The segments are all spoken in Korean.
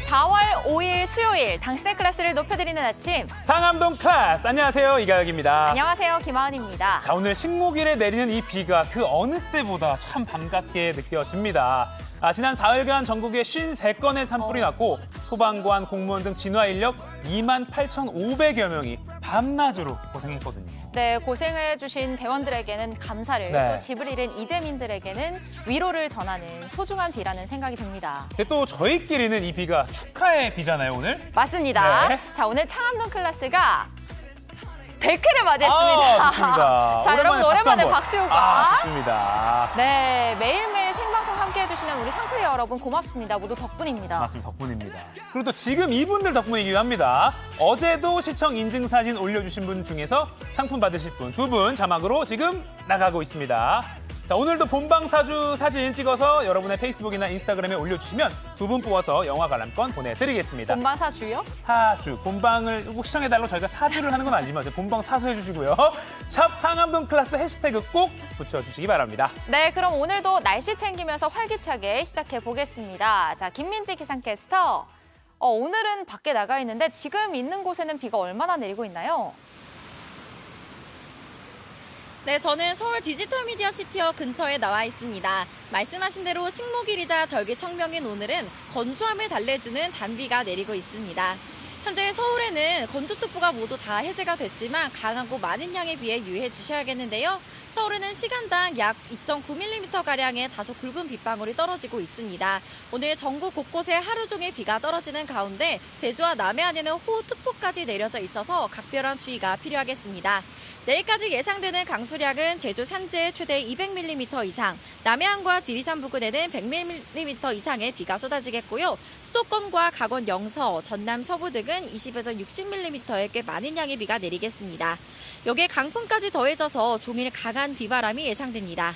4월 5일 수요일 당신의 클래스를 높여드리는 아침. 상암동 클래스, 안녕하세요. 이가혁입니다. 안녕하세요. 김하은입니다. 자, 오늘 식목일에 내리는 이 비가 그 어느 때보다 참 반갑게 느껴집니다. 지난 4일간 전국에 53건의 산불이 났고 소방관, 공무원 등 진화 인력 28,500여 명이 밤낮으로 고생했거든요. 네, 고생해주신 대원들에게는 감사를, 또 집을 잃은 이재민들에게는 위로를 전하는 소중한 비라는 생각이 듭니다. 근데 또 저희끼리는 이 비가 축하의 비잖아요, 오늘? 맞습니다. 네. 자, 오늘 창암동 클래스가 100회를 맞이했습니다. 좋습니다. 자, 여러분 오랜만에 한번. 박수효과. 좋습니다. 네, 매일매일 생방송 함께해주시는 우리 상클리 여러분 고맙습니다. 모두 덕분입니다. 맞습니다. 덕분입니다. 그리고 또 지금 이분들 덕분이기도 합니다. 어제도 시청 인증사진 올려주신 분 중에서 상품 받으실 분 2분 자막으로 지금 나가고 있습니다. 자, 오늘도 본방사주 사진 찍어서 여러분의 페이스북이나 인스타그램에 올려주시면 2분 뽑아서 영화 관람권 보내드리겠습니다. 본방사주요? 사주, 본방을 꼭 시청해달라고 저희가 사주를 하는 건 아니지만 본방 사수해주시고요. 샵 상암동 클래스 해시태그 꼭 붙여주시기 바랍니다. 네, 그럼 오늘도 날씨 챙기면서 활기차게 시작해보겠습니다. 자, 김민지 기상캐스터. 오늘은 밖에 나가 있는데 지금 있는 곳에는 비가 얼마나 내리고 있나요? 네, 저는 서울 디지털 미디어 시티역 근처에 나와 있습니다. 말씀하신 대로 식목일이자 절기청명인 오늘은 건조함을 달래주는 단비가 내리고 있습니다. 현재 서울에는 건조특보가 모두 다 해제가 됐지만 강하고 많은 양의 비에 유의해 주셔야겠는데요. 서울에는 시간당 약 2.9mm가량의 다소 굵은 빗방울이 떨어지고 있습니다. 오늘 전국 곳곳에 하루 종일 비가 떨어지는 가운데 제주와 남해안에는 호우특보까지 내려져 있어서 각별한 주의가 필요하겠습니다. 내일까지 예상되는 강수량은 제주 산지에 최대 200mm 이상, 남해안과 지리산 부근에는 100mm 이상의 비가 쏟아지겠고요. 수도권과 강원 영서, 전남 서부 등은 20에서 60mm의 꽤 많은 양의 비가 내리겠습니다. 여기에 강풍까지 더해져서 종일 강한 비바람이 예상됩니다.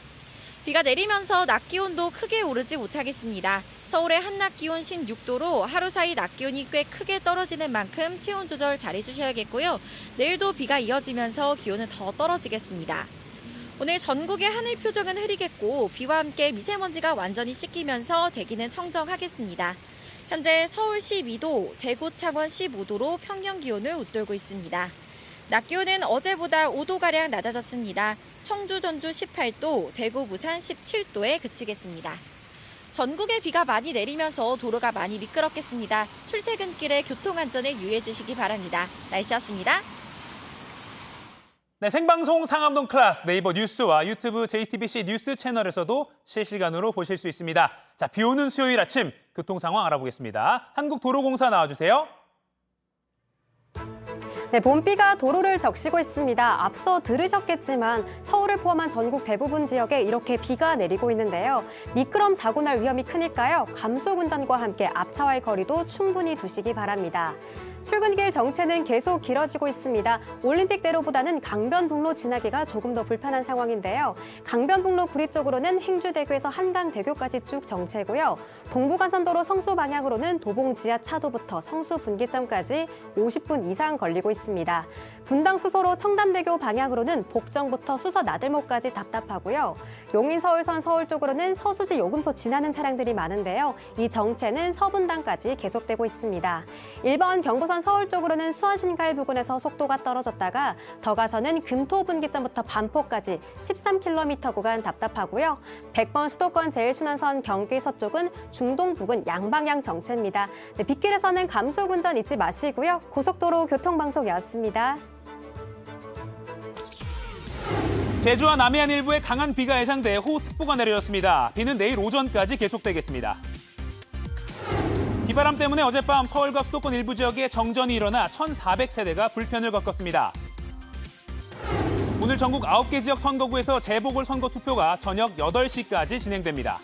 비가 내리면서 낮 기온도 크게 오르지 못하겠습니다. 서울의 한낮 기온 16도로 하루 사이 낮 기온이 꽤 크게 떨어지는 만큼 체온 조절 잘 해주셔야겠고요. 내일도 비가 이어지면서 기온은 더 떨어지겠습니다. 오늘 전국의 하늘 표정은 흐리겠고 비와 함께 미세먼지가 완전히 씻기면서 대기는 청정하겠습니다. 현재 서울 12도, 대구 창원 15도로 평년 기온을 웃돌고 있습니다. 낮 기온은 어제보다 5도가량 낮아졌습니다. 청주, 전주 18도, 대구, 부산 17도에 그치겠습니다. 전국에 비가 많이 내리면서 도로가 많이 미끄럽겠습니다. 출퇴근길에 교통안전에 유의해 주시기 바랍니다. 날씨였습니다. 네, 생방송 상암동 클래스 네이버 뉴스와 유튜브 JTBC 뉴스 채널에서도 실시간으로 보실 수 있습니다. 자, 비 오는 수요일 아침 교통 상황 알아보겠습니다. 한국도로공사 나와주세요. 네, 봄비가 도로를 적시고 있습니다. 앞서 들으셨겠지만 서울을 포함한 전국 대부분 지역에 이렇게 비가 내리고 있는데요. 미끄럼 사고 날 위험이 크니까요. 감속 운전과 함께 앞차와의 거리도 충분히 두시기 바랍니다. 출근길 정체는 계속 길어지고 있습니다. 올림픽대로보다는 강변북로 지나기가 조금 더 불편한 상황인데요. 강변북로 구리 쪽으로는 행주대교에서 한강대교까지 쭉 정체고요. 동부간선도로 성수 방향으로는 도봉 지하차도부터 성수 분기점까지 50분 이상 걸리고 있습니다. 분당 수서로 청담대교 방향으로는 복정부터 수서 나들목까지 답답하고요. 용인 서울선 서울 쪽으로는 서수지 요금소 지나는 차량들이 많은데요. 이 정체는 서분당까지 계속되고 있습니다. 1번 경부선 서울 쪽으로는 수원신갈 부근에서 속도가 떨어졌다가 더 가서는 금토분기점부터 반포까지 13km 구간 답답하고요. 100번 수도권 제일순환선 경기 서쪽은 중동 부근 양방향 정체입니다. 네, 빗길에서는 감속 운전 잊지 마시고요. 고속도로 교통방송이었습니다. 제주와 남해안 일부에 강한 비가 예상돼 호우특보가 내려졌습니다. 비는 내일 오전까지 계속되겠습니다. 비바람 때문에 어젯밤 서울과 수도권 일부 지역에 정전이 일어나 1,400세대가 불편을 겪었습니다. 오늘 전국 9개 지역 선거구에서 재보궐선거 투표가 저녁 8시까지 진행됩니다.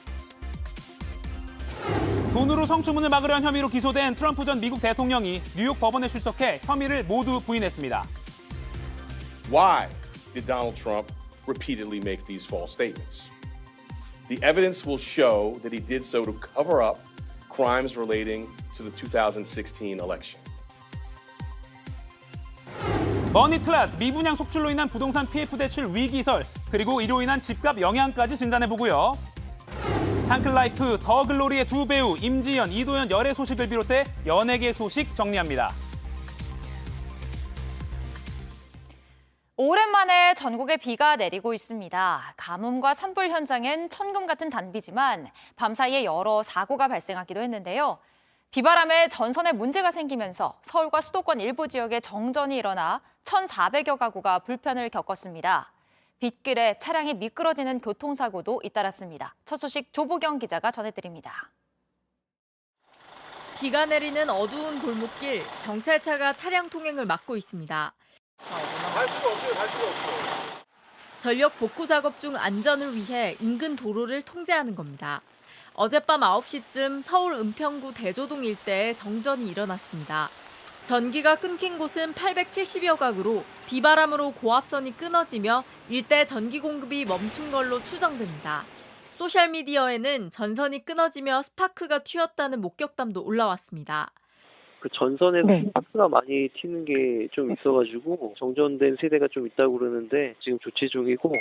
돈으로 성추문을 막으려는 혐의로 기소된 트럼프 전 미국 대통령이 뉴욕 법원에 출석해 혐의를 모두 부인했습니다. Why did Donald Trump repeatedly make these false statements? The evidence will show that he did so to cover up crimes relating to the 2016 election. 머니클래스, 미분양 속출로 인한 부동산 PF 대출 위기설, 그리고 이로 인한 집값 영향까지 진단해보고요. 상클라이프, 더 글로리의 두 배우 임지연, 이도현 열애 소식을 비롯해 연예계 소식 정리합니다. 오랜만에 전국에 비가 내리고 있습니다. 가뭄과 산불 현장엔 천금 같은 단비지만 밤사이에 여러 사고가 발생하기도 했는데요. 비바람에 전선에 문제가 생기면서 서울과 수도권 일부 지역에 정전이 일어나 1,400여 가구가 불편을 겪었습니다. 빗길에 차량이 미끄러지는 교통사고도 잇따랐습니다. 첫 소식 조보경 기자가 전해드립니다. 비가 내리는 어두운 골목길, 경찰차가 차량 통행을 막고 있습니다. 갈 수가 없어요. 전력 복구 작업 중 안전을 위해 인근 도로를 통제하는 겁니다. 어젯밤 9시쯤 서울 은평구 대조동 일대에 정전이 일어났습니다. 전기가 끊긴 곳은 870여 가구로 비바람으로 고압선이 끊어지며 일대 전기 공급이 멈춘 걸로 추정됩니다. 소셜미디어에는 전선이 끊어지며 스파크가 튀었다는 목격담도 올라왔습니다. 그 전선에 스파크가 많이 튀는 게 좀 있어가지고 정전된 세대가 좀 있다고 그러는데 지금 조치 중이고.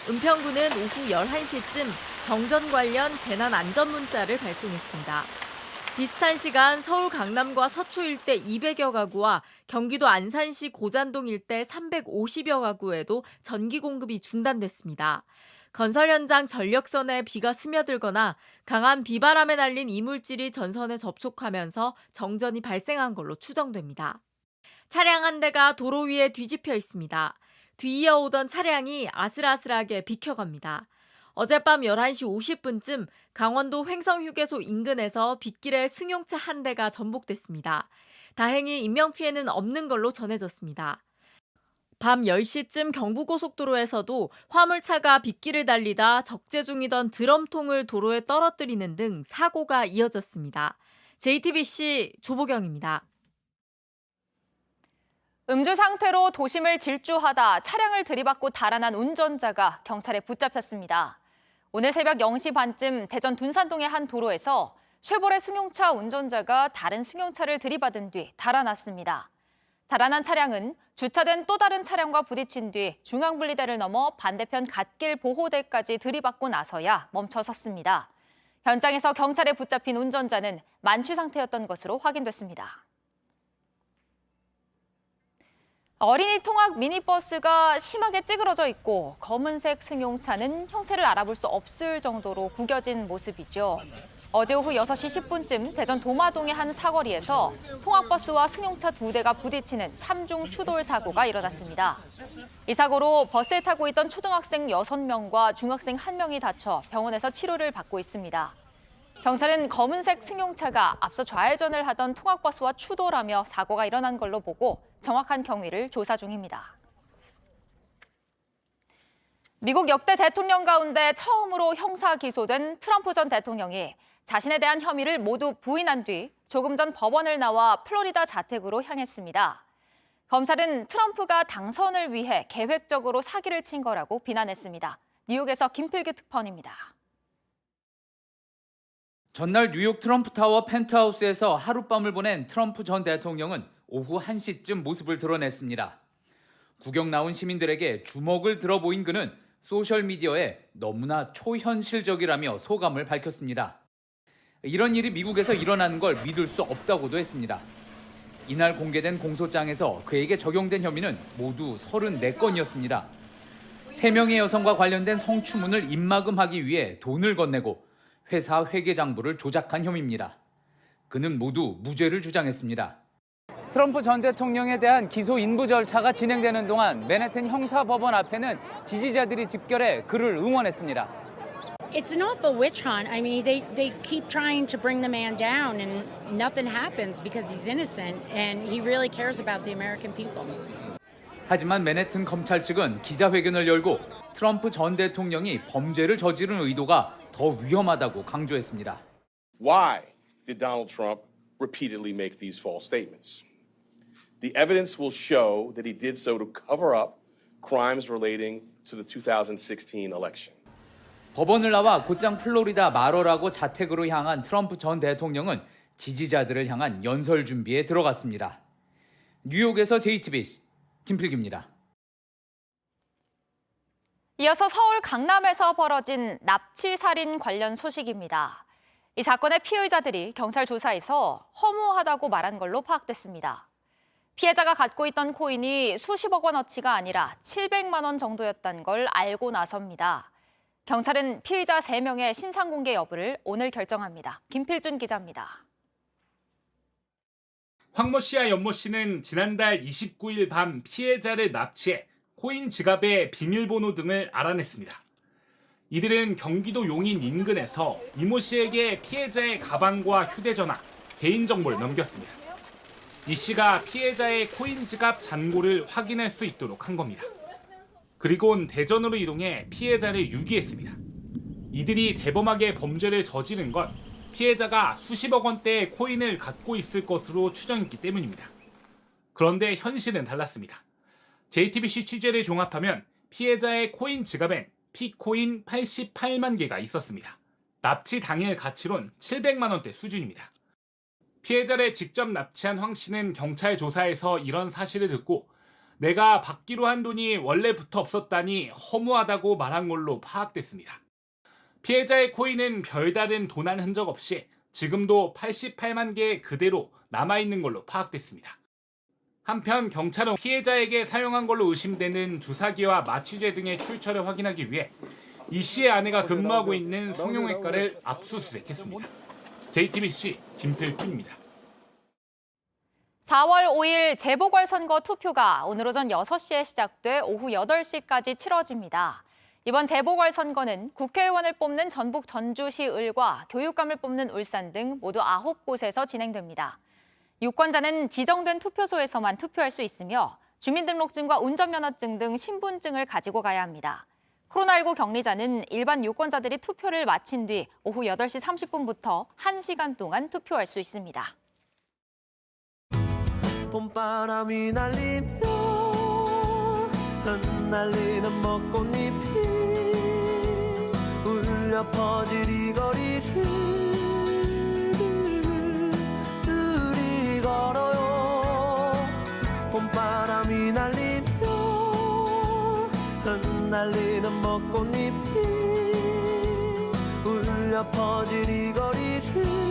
은평구는 오후 11시쯤 정전 관련 재난 안전 문자를 발송했습니다. 비슷한 시간 서울 강남과 서초 일대 200여 가구와 경기도 안산시 고잔동 일대 350여 가구에도 전기 공급이 중단됐습니다. 건설 현장 전력선에 비가 스며들거나 강한 비바람에 날린 이물질이 전선에 접촉하면서 정전이 발생한 걸로 추정됩니다. 차량 한 대가 도로 위에 뒤집혀 있습니다. 뒤이어 오던 차량이 아슬아슬하게 비켜갑니다. 어젯밤 11시 50분쯤 강원도 횡성휴게소 인근에서 빗길에 승용차 한 대가 전복됐습니다. 다행히 인명피해는 없는 걸로 전해졌습니다. 밤 10시쯤 경부고속도로에서도 화물차가 빗길을 달리다 적재 중이던 드럼통을 도로에 떨어뜨리는 등 사고가 이어졌습니다. JTBC 조보경입니다. 음주 상태로 도심을 질주하다 차량을 들이받고 달아난 운전자가 경찰에 붙잡혔습니다. 오늘 새벽 0시 반쯤 대전 둔산동의 한 도로에서 쉐보레 승용차 운전자가 다른 승용차를 들이받은 뒤 달아났습니다. 달아난 차량은 주차된 또 다른 차량과 부딪힌 뒤 중앙분리대를 넘어 반대편 갓길 보호대까지 들이받고 나서야 멈춰섰습니다. 현장에서 경찰에 붙잡힌 운전자는 만취 상태였던 것으로 확인됐습니다. 어린이 통학 미니버스가 심하게 찌그러져 있고 검은색 승용차는 형체를 알아볼 수 없을 정도로 구겨진 모습이죠. 어제 오후 6시 10분쯤 대전 도마동의 한 사거리에서 통학버스와 승용차 2대가 부딪히는 3중 추돌 사고가 일어났습니다. 이 사고로 버스에 타고 있던 초등학생 6명과 중학생 1명이 다쳐 병원에서 치료를 받고 있습니다. 경찰은 검은색 승용차가 앞서 좌회전을 하던 통학버스와 추돌하며 사고가 일어난 걸로 보고 정확한 경위를 조사 중입니다. 미국 역대 대통령 가운데 처음으로 형사 기소된 트럼프 전 대통령이 자신에 대한 혐의를 모두 부인한 뒤 조금 전 법원을 나와 플로리다 자택으로 향했습니다. 검찰은 트럼프가 당선을 위해 계획적으로 사기를 친 거라고 비난했습니다. 뉴욕에서 김필기 특파원입니다. 전날 뉴욕 트럼프타워 펜트하우스에서 하룻밤을 보낸 트럼프 전 대통령은 오후 1시쯤 모습을 드러냈습니다. 구경 나온 시민들에게 주먹을 들어 보인 그는 소셜미디어에 너무나 초현실적이라며 소감을 밝혔습니다. 이런 일이 미국에서 일어나는 걸 믿을 수 없다고도 했습니다. 이날 공개된 공소장에서 그에게 적용된 혐의는 모두 34건이었습니다. 3명의 여성과 관련된 성추문을 입막음하기 위해 돈을 건네고 회사 회계장부를 조작한 혐의입니다. 그는 모두 무죄를 주장했습니다. 트럼프 전 대통령에 대한 기소 인부 절차가 진행되는 동안 맨해튼 형사법원 앞에는 지지자들이 집결해 그를 응원했습니다. It's an awful witch hunt. I mean, they keep trying to bring the man down and nothing happens because he's innocent and he really cares about the American people. 하지만 맨해튼 검찰 측은 기자회견을 열고 트럼프 전 대통령이 범죄를 저지른 의도가 더 위험하다고 강조했습니다. Why did Donald Trump repeatedly make these false statements? The evidence will show that he did so to cover up crimes relating to the 2016 election. 법원을 나와 곧장 플로리다 마러라고 자택으로 향한 트럼프 전 대통령은 지지자들을 향한 연설 준비에 들어갔습니다. 뉴욕에서 JTBC 김필기입니다. 이어서 서울 강남에서 벌어진 납치살인 관련 소식입니다. 이 사건의 피의자들이 경찰 조사에서 허무하다고 말한 걸로 파악됐습니다. 피해자가 갖고 있던 코인이 수십억 원어치가 아니라 700만 원 정도였다는 걸 알고 나섭니다. 경찰은 피의자 3명의 신상 공개 여부를 오늘 결정합니다. 김필준 기자입니다. 황모 씨와 연모 씨는 지난달 29일 밤 피해자를 납치해 코인 지갑의 비밀번호 등을 알아냈습니다. 이들은 경기도 용인 인근에서 이모 씨에게 피해자의 가방과 휴대전화, 개인정보를 넘겼습니다. 이 씨가 피해자의 코인 지갑 잔고를 확인할 수 있도록 한 겁니다. 그리고는 대전으로 이동해 피해자를 유기했습니다. 이들이 대범하게 범죄를 저지른 건 피해자가 수십억 원대의 코인을 갖고 있을 것으로 추정했기 때문입니다. 그런데 현실은 달랐습니다. JTBC 취재를 종합하면 피해자의 코인 지갑엔 피코인 88만 개가 있었습니다. 납치 당일 가치론 700만 원대 수준입니다. 피해자를 직접 납치한 황 씨는 경찰 조사에서 이런 사실을 듣고 내가 받기로 한 돈이 원래부터 없었다니 허무하다고 말한 걸로 파악됐습니다. 피해자의 코인은 별다른 도난 흔적 없이 지금도 88만 개 그대로 남아있는 걸로 파악됐습니다. 한편 경찰은 피해자에게 사용한 걸로 의심되는 주사기와 마취제 등의 출처를 확인하기 위해 이 씨의 아내가 근무하고 있는 성형외과를 압수수색했습니다. JTBC 김필준입니다. 4월 5일 재보궐선거 투표가 오늘 오전 6시에 시작돼 오후 8시까지 치러집니다. 이번 재보궐선거는 국회의원을 뽑는 전북 전주시 을과 교육감을 뽑는 울산 등 모두 9곳에서 진행됩니다. 유권자는 지정된 투표소에서만 투표할 수 있으며 주민등록증과 운전면허증 등 신분증을 가지고 가야 합니다. 코로나19 격리자는 일반 유권자들이 투표를 마친 뒤 오후 8시 30분부터 1시간 동안 투표할 수 있습니다. 봄바람이 날리며 흩날리는 벚꽃잎이 울려 퍼질 이 거리를 둘이 걸어요. 봄바람이 날리며 흩날리는 벚꽃잎이 울려 퍼질 이 거리를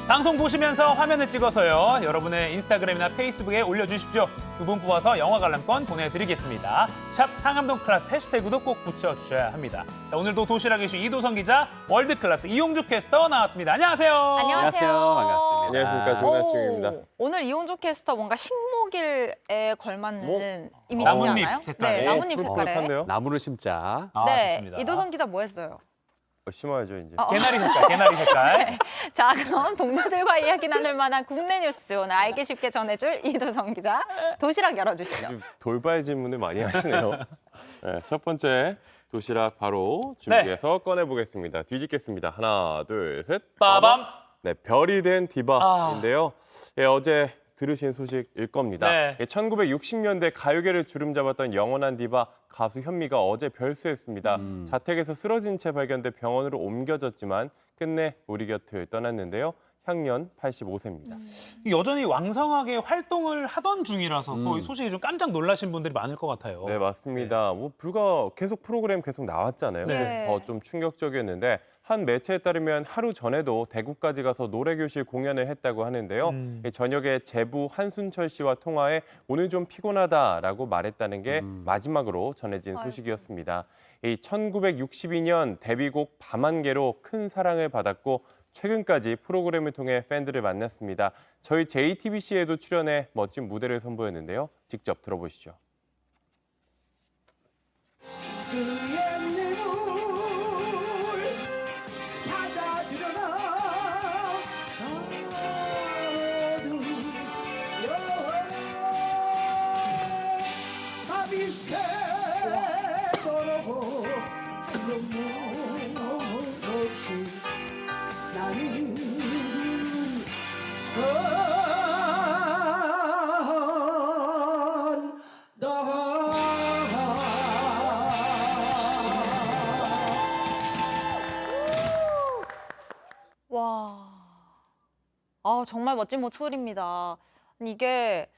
방송 보시면서 화면을 찍어서요. 여러분의 인스타그램이나 페이스북에 올려주십시오. 2분 뽑아서 영화 관람권 보내드리겠습니다. 샵 상암동 클래스 해시태그도 꼭 붙여주셔야 합니다. 자, 오늘도 도시락 이슈 이도성 기자, 월드클래스 이용주 캐스터 나왔습니다. 안녕하세요. 안녕하세요. 반갑습니다. 안녕하십니까. 좋은 아침입니다. 오늘 이용주 캐스터 뭔가 식목일에 걸맞는 이미지지 나뭇잎 않아요? 색깔에. 네, 나뭇잎 색깔에. 푸릇푸릇한데요? 나무를 심자. 네, 좋습니다. 이도성 기자 뭐 했어요? 심어야죠, 이제. 개나리 색깔, 개나리 색깔. 자, 그럼 동료들과 이야기 나눌 만한 국내 뉴스 오늘 알기 쉽게 전해줄 이도성 기자, 도시락 열어주시죠. 돌발 질문을 많이 하시네요. 네, 첫 번째 도시락 바로 준비해서 꺼내보겠습니다. 뒤집겠습니다. 하나, 둘, 셋. 빠밤. 네, 별이 된 디바인데요. 예, 어제 들으신 소식일 겁니다. 네. 1960년대 가요계를 주름잡았던 영원한 디바 가수 현미가 어제 별세했습니다. 자택에서 쓰러진 채 발견돼 병원으로 옮겨졌지만 끝내 우리 곁을 떠났는데요. 향년 85세입니다. 여전히 왕성하게 활동을 하던 중이라서 거의 소식에 좀 깜짝 놀라신 분들이 많을 것 같아요. 네, 맞습니다. 뭐 불과 계속 프로그램 계속 나왔잖아요. 네. 그래서 더 좀 충격적이었는데 한 매체에 따르면 하루 전에도 대구까지 가서 노래교실 공연을 했다고 하는데요. 저녁에 제부 한순철 씨와 통화해 오늘 좀 피곤하다라고 말했다는 게 마지막으로 전해진 소식이었습니다. 이 1962년 데뷔곡 밤안개로 큰 사랑을 받았고 최근까지 프로그램을 통해 팬들을 만났습니다. 저희 JTBC에도 출연해 멋진 무대를 선보였는데요. 직접 들어보시죠. 와, 정말 멋진 목소리입니다. 이게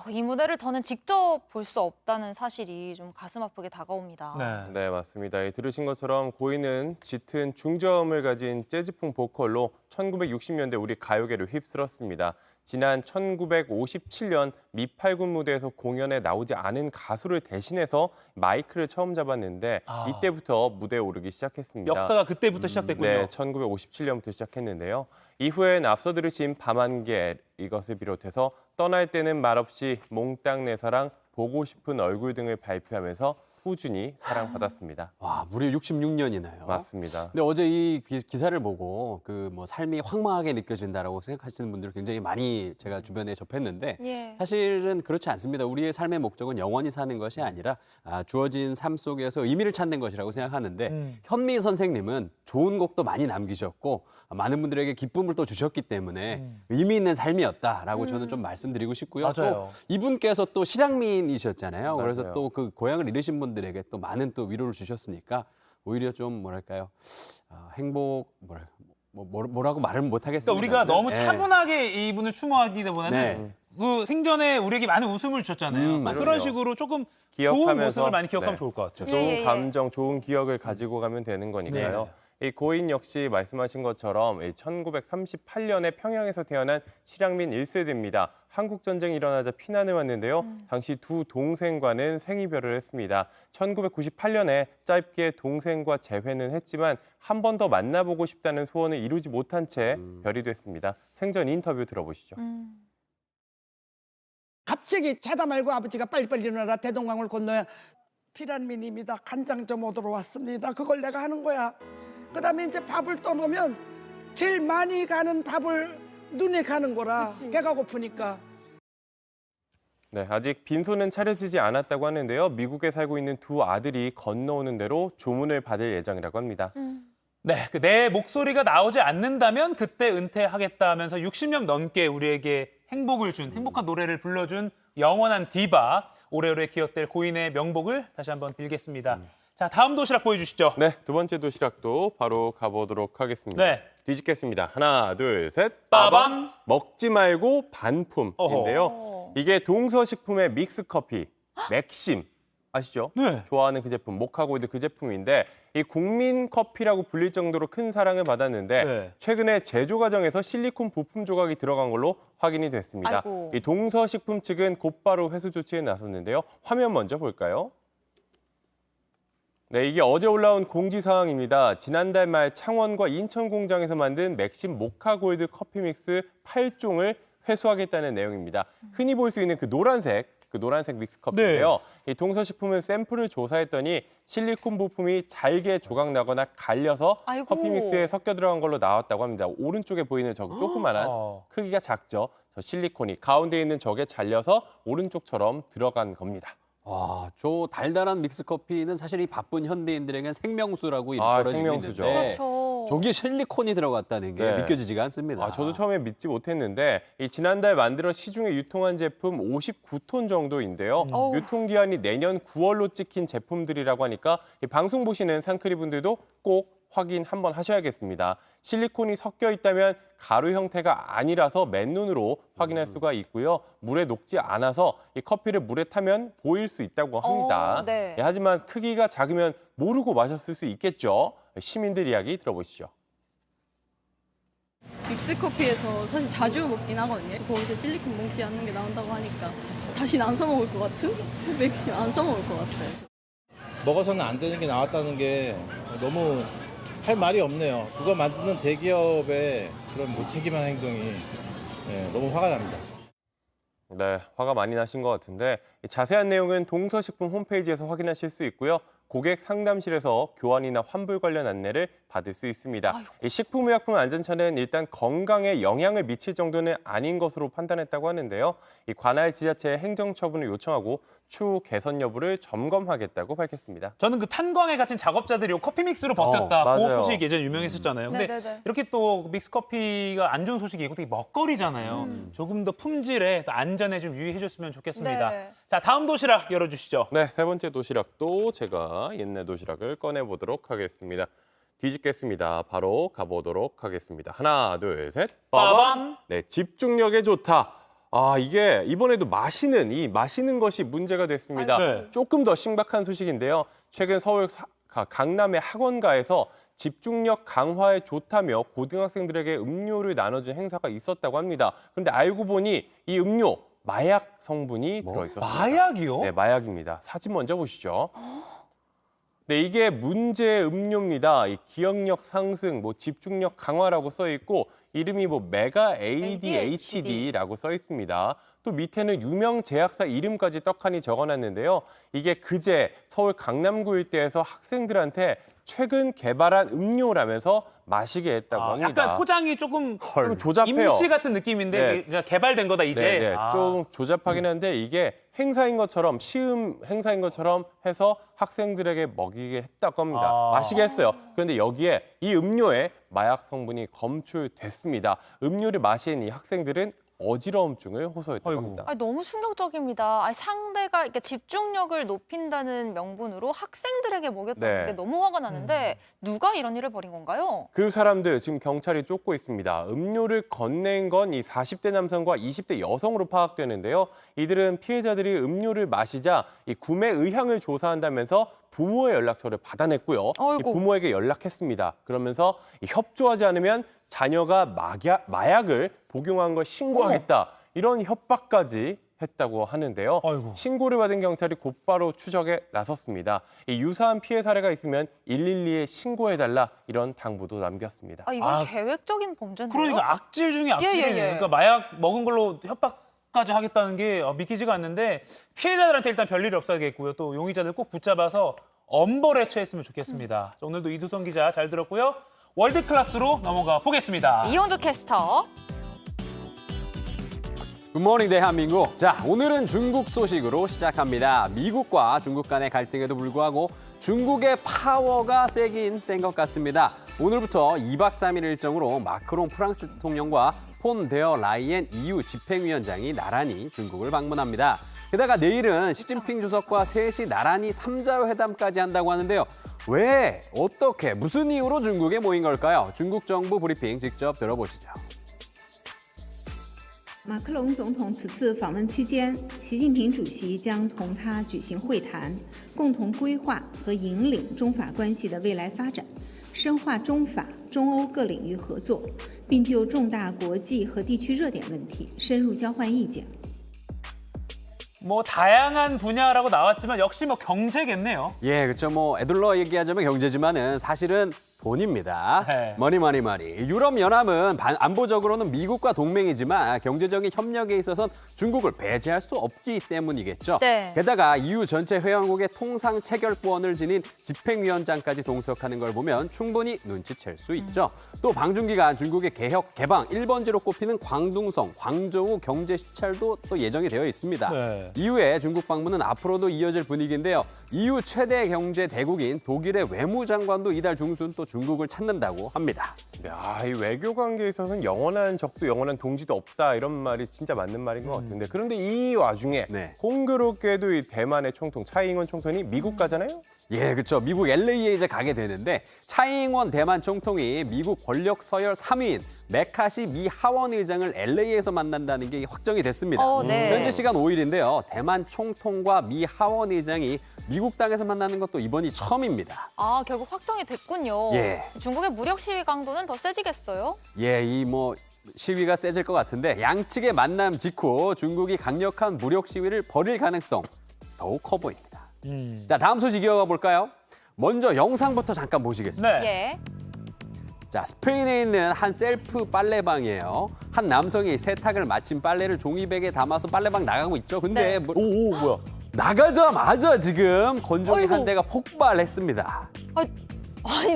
이 무대를 더는 직접 볼 수 없다는 사실이 좀 가슴 아프게 다가옵니다. 네, 맞습니다. 들으신 것처럼 고인은 짙은 중저음을 가진 재즈풍 보컬로 1960년대 우리 가요계를 휩쓸었습니다. 지난 1957년 미팔군 무대에서 공연에 나오지 않은 가수를 대신해서 마이크를 처음 잡았는데 이때부터 무대에 오르기 시작했습니다. 역사가 그때부터 시작됐군요. 네, 1957년부터 시작했는데요. 이후엔 앞서 들으신 밤안개 이것을 비롯해서 떠날 때는 말없이 몽땅 내 사랑, 보고 싶은 얼굴 등을 발표하면서 꾸준히 사랑받았습니다. 와, 무려 66년이네요. 맞습니다. 근데 어제 이 기사를 보고 그 뭐 삶이 황망하게 느껴진다라고 생각하시는 분들 굉장히 많이 제가 주변에 접했는데 예. 사실은 그렇지 않습니다. 우리의 삶의 목적은 영원히 사는 것이 아니라 주어진 삶 속에서 의미를 찾는 것이라고 생각하는데 현미 선생님은 좋은 곡도 많이 남기셨고 많은 분들에게 기쁨을 또 주셨기 때문에 의미 있는 삶이었다라고 저는 좀 말씀드리고 싶고요. 맞아요. 또 이분께서 또 실향민이셨잖아요. 그래서 맞아요. 또 그 고향을 잃으신 분들에게 또 많은 또 위로를 주셨으니까 오히려 좀 뭐랄까요 행복 뭐라고 말을 못 하겠습니다. 그러니까 우리가 너무 네. 차분하게 이분을 추모하기보다는 네. 그 생전에 우리에게 많은 웃음을 주셨잖아요. 그런 그럼요. 식으로 조금 좋은 기억하면서 모습을 많이 기억하면 네. 좋을 것 같아요. 좋은 예. 감정, 좋은 기억을 가지고 가면 되는 거니까요. 이 고인 역시 말씀하신 것처럼 1938년에 평양에서 태어난 실향민 1세대입니다. 한국전쟁이 일어나자 피난을 왔는데요. 당시 두 동생과는 생이별을 했습니다. 1998년에 짧게 동생과 재회는 했지만 한 번 더 만나보고 싶다는 소원을 이루지 못한 채 별이 됐습니다. 생전 인터뷰 들어보시죠. 갑자기 자다 말고 아버지가 빨리빨리 일어나라 대동강을 건너야 피란민입니다. 간장 좀 얻으러 왔습니다. 그걸 내가 하는 거야. 그다음에 이제 밥을 떠놓으면 제일 많이 가는 밥을 눈에 가는 거라 배가 고프니까. 네, 아직 빈소는 차려지지 않았다고 하는데요. 미국에 살고 있는 두 아들이 건너오는 대로 조문을 받을 예정이라고 합니다. 네, 내 목소리가 나오지 않는다면 그때 은퇴하겠다 하면서 60년 넘게 우리에게 행복을 준, 행복한 노래를 불러준 영원한 디바, 오래오래 기억될 고인의 명복을 다시 한번 빌겠습니다. 자, 다음 도시락 보여주시죠. 네, 두 번째 도시락도 바로 가보도록 하겠습니다. 네. 뒤집겠습니다. 하나, 둘, 셋. 빠밤. 먹지 말고 반품인데요. 어허. 이게 동서식품의 믹스커피, 맥심. 아시죠? 네. 좋아하는 그 제품, 모카골드 그 제품인데 이 국민 커피라고 불릴 정도로 큰 사랑을 받았는데 네. 최근에 제조 과정에서 실리콘 부품 조각이 들어간 걸로 확인이 됐습니다. 아이고. 이 동서식품 측은 곧바로 회수 조치에 나섰는데요. 화면 먼저 볼까요? 네, 이게 어제 올라온 공지사항입니다. 지난달 말 창원과 인천 공장에서 만든 맥심 모카골드 커피 믹스 8종을 회수하겠다는 내용입니다. 흔히 볼 수 있는 그 노란색 믹스커피인데요. 이 동서식품은 샘플을 조사했더니 실리콘 부품이 잘게 조각 나거나 갈려서 아이고. 커피 믹스에 섞여 들어간 걸로 나왔다고 합니다. 오른쪽에 보이는 저 조그만한 크기가 작죠. 저 실리콘이 가운데 있는 저게 잘려서 오른쪽처럼 들어간 겁니다. 와, 저 달달한 믹스커피는 사실 이 바쁜 현대인들에겐 생명수라고 일컬어지고 생명수죠. 있는데 그렇죠. 저기에 실리콘이 들어갔다는 게 네. 믿겨지지가 않습니다. 저도 처음에 믿지 못했는데 이 지난달 만들어 시중에 유통한 제품 59톤 정도인데요. 어우. 유통기한이 내년 9월로 찍힌 제품들이라고 하니까 이 방송 보시는 상크리 분들도 꼭 확인 한번 하셔야겠습니다. 실리콘이 섞여 있다면 가루 형태가 아니라서 맨눈으로 확인할 수가 있고요. 물에 녹지 않아서 이 커피를 물에 타면 보일 수 있다고 합니다. 네. 하지만 크기가 작으면 모르고 마셨을 수 있겠죠. 시민들 이야기 들어보시죠. 믹스커피에서 사실 자주 먹긴 하거든요. 거기서 실리콘 뭉치 않는 게 나온다고 하니까 다시는 안 사먹을 것 같은? 맥심 안 사먹을 것 같아요. 먹어서는 안 되는 게 나왔다는 게 너무 할 말이 없네요. 그거 만드는 대기업의 그런 무책임한 행동이 너무 화가 납니다. 네, 화가 많이 나신 것 같은데 자세한 내용은 동서식품 홈페이지에서 확인하실 수 있고요. 고객 상담실에서 교환이나 환불 관련 안내를 받을 수 있습니다. 이 식품의약품안전처는 일단 건강에 영향을 미칠 정도는 아닌 것으로 판단했다고 하는데요. 이 관할 지자체에 행정처분을 요청하고 추후 개선 여부를 점검하겠다고 밝혔습니다. 저는 그 탄광에 갇힌 작업자들이 커피 믹스로 버텼다. 그 맞아요. 소식 예전에 유명했었잖아요. 근데 네네네. 이렇게 또 믹스 커피가 안 좋은 소식이 되게 먹거리잖아요. 조금 더 품질에 또 안전에 좀 유의해줬으면 좋겠습니다. 네. 자, 다음 도시락 열어주시죠. 네, 세 번째 도시락도 제가 옛날 도시락을 꺼내보도록 하겠습니다. 뒤집겠습니다. 바로 가보도록 하겠습니다. 하나, 둘, 셋. 빠밤. 네, 집중력에 좋다. 아, 이게 이번에도 마시는 것이 문제가 됐습니다. 네. 조금 더 심각한 소식인데요. 최근 서울 강남의 학원가에서 집중력 강화에 좋다며 고등학생들에게 음료를 나눠준 행사가 있었다고 합니다. 그런데 알고 보니 이 음료 마약 성분이 들어있었습니다. 마약이요? 네, 마약입니다. 사진 먼저 보시죠. 네, 이게 문제 음료입니다. 이 기억력 상승, 집중력 강화라고 써 있고 이름이 메가 ADHD라고 써 있습니다. 또 밑에는 유명 제약사 이름까지 떡하니 적어놨는데요. 이게 그제 서울 강남구 일대에서 학생들한테 최근 개발한 음료라면서 마시게 했다고 합니다. 약간 포장이 조금 조잡해요. 임시 같은 느낌인데 네. 그러니까 개발된 거다 이제. 네, 좀 조잡하긴 한데 이게 행사인 것처럼 시음 행사인 것처럼 해서 학생들에게 먹이게 했다고 합니다. 마시게 했어요. 그런데 여기에 이 음료에 마약 성분이 검출됐습니다. 음료를 마신 이 학생들은 어지러움증을 호소했다고 합니다. 너무 충격적입니다. 상대가 이렇게 집중력을 높인다는 명분으로 학생들에게 먹였다는 게 너무 화가 나는데 누가 이런 일을 벌인 건가요? 그 사람들 지금 경찰이 쫓고 있습니다. 음료를 건넨 건 이 40대 남성과 20대 여성으로 파악되는데요. 이들은 피해자들이 음료를 마시자 이 구매 의향을 조사한다면서 부모의 연락처를 받아냈고요. 이 부모에게 연락했습니다. 그러면서 협조하지 않으면 자녀가 마약을 복용한 걸 신고하겠다. 이런 협박까지 했다고 하는데요. 신고를 받은 경찰이 곧바로 추적에 나섰습니다. 이 유사한 피해 사례가 있으면 112에 신고해달라 이런 당부도 남겼습니다. 이건 계획적인 범죄인데요? 그러니까 악질 중에 악질이네요. 예. 그러니까 마약 먹은 걸로 협박까지 하겠다는 게 믿기지가 않는데 피해자들한테 일단 별일이 없어야겠고요. 또 용의자들 꼭 붙잡아서 엄벌에 처했으면 좋겠습니다. 자, 오늘도 이두성 기자 잘 들었고요. 월드클래스로 넘어가 보겠습니다. 이현주 캐스터. 굿모닝 대한민국. 자, 오늘은 중국 소식으로 시작합니다. 미국과 중국 간의 갈등에도 불구하고 중국의 파워가 세긴 센 것 같습니다. 오늘부터 2박 3일 일정으로 마크롱 프랑스 대통령과 폰 데어 라이엔 EU 집행위원장이 나란히 중국을 방문합니다. 게다가 내일은 시진핑 주석과 셋이 나란히 3자 회담까지 한다고 하는데요. 왜, 어떻게, 무슨 이유로 중국에 모인 걸까요? 중국 정부 브리핑 직접 들어보시죠. 马克龙总统此次访问期间，习近平主席将同他举行会谈，共同规划和引领中法关系的未来发展，深化中法、中欧各领域合作，并就重大国际和地区热点问题深入交换意见。 다양한 분야라고 나왔지만 역시 경제겠네요. 예, 그렇죠. 애들러 얘기하자면 경제지만은 사실은 돈입니다. 네. 머니. 유럽연합은 안보적으로는 미국과 동맹이지만 경제적인 협력에 있어서는 중국을 배제할 수 없기 때문이겠죠. 네. 게다가 EU 전체 회원국의 통상 체결권을 지닌 집행위원장까지 동석하는 걸 보면 충분히 눈치챌 수 있죠. 또 방중기간 중국의 개혁, 개방 1번지로 꼽히는 광둥성, 광저우 경제 시찰도 또 예정이 되어 있습니다. 네. 이후에 중국 방문은 앞으로도 이어질 분위기인데요. EU 최대 경제 대국인 독일의 외무장관도 이달 중순 또 중국을 찾는다고 합니다. 야, 이 외교 관계에 있어서는 영원한 적도 영원한 동지도 없다 이런 말이 진짜 맞는 말인 것 같은데 그런데 이 와중에 공교롭게도 이 대만의 총통 차이잉원 총통이 미국 가잖아요. 예, 그렇죠. 미국 LA에 이제 가게 되는데 차이잉원 대만 총통이 미국 권력 서열 3위인 메카시 미 하원 의장을 LA에서 만난다는 게 확정이 됐습니다. 네. 현재 시간 5일인데요. 대만 총통과 미 하원 의장이 미국 땅에서 만나는 것도 이번이 처음입니다. 결국 확정이 됐군요. 예. 중국의 무력 시위 강도는 더 세지겠어요? 예, 시위가 세질 것 같은데 양측의 만남 직후 중국이 강력한 무력 시위를 벌일 가능성 더욱 커 보입니다. 자, 다음 소식 이어가 볼까요? 먼저 영상부터 잠깐 보시겠습니다. 예. 자, 스페인에 있는 한 셀프 빨래방이에요. 한 남성이 세탁을 마친 빨래를 종이백에 담아서 빨래방 나가고 있죠. 근데 뭐야? 나가자마자 지금 건조기 한 대가 폭발했습니다.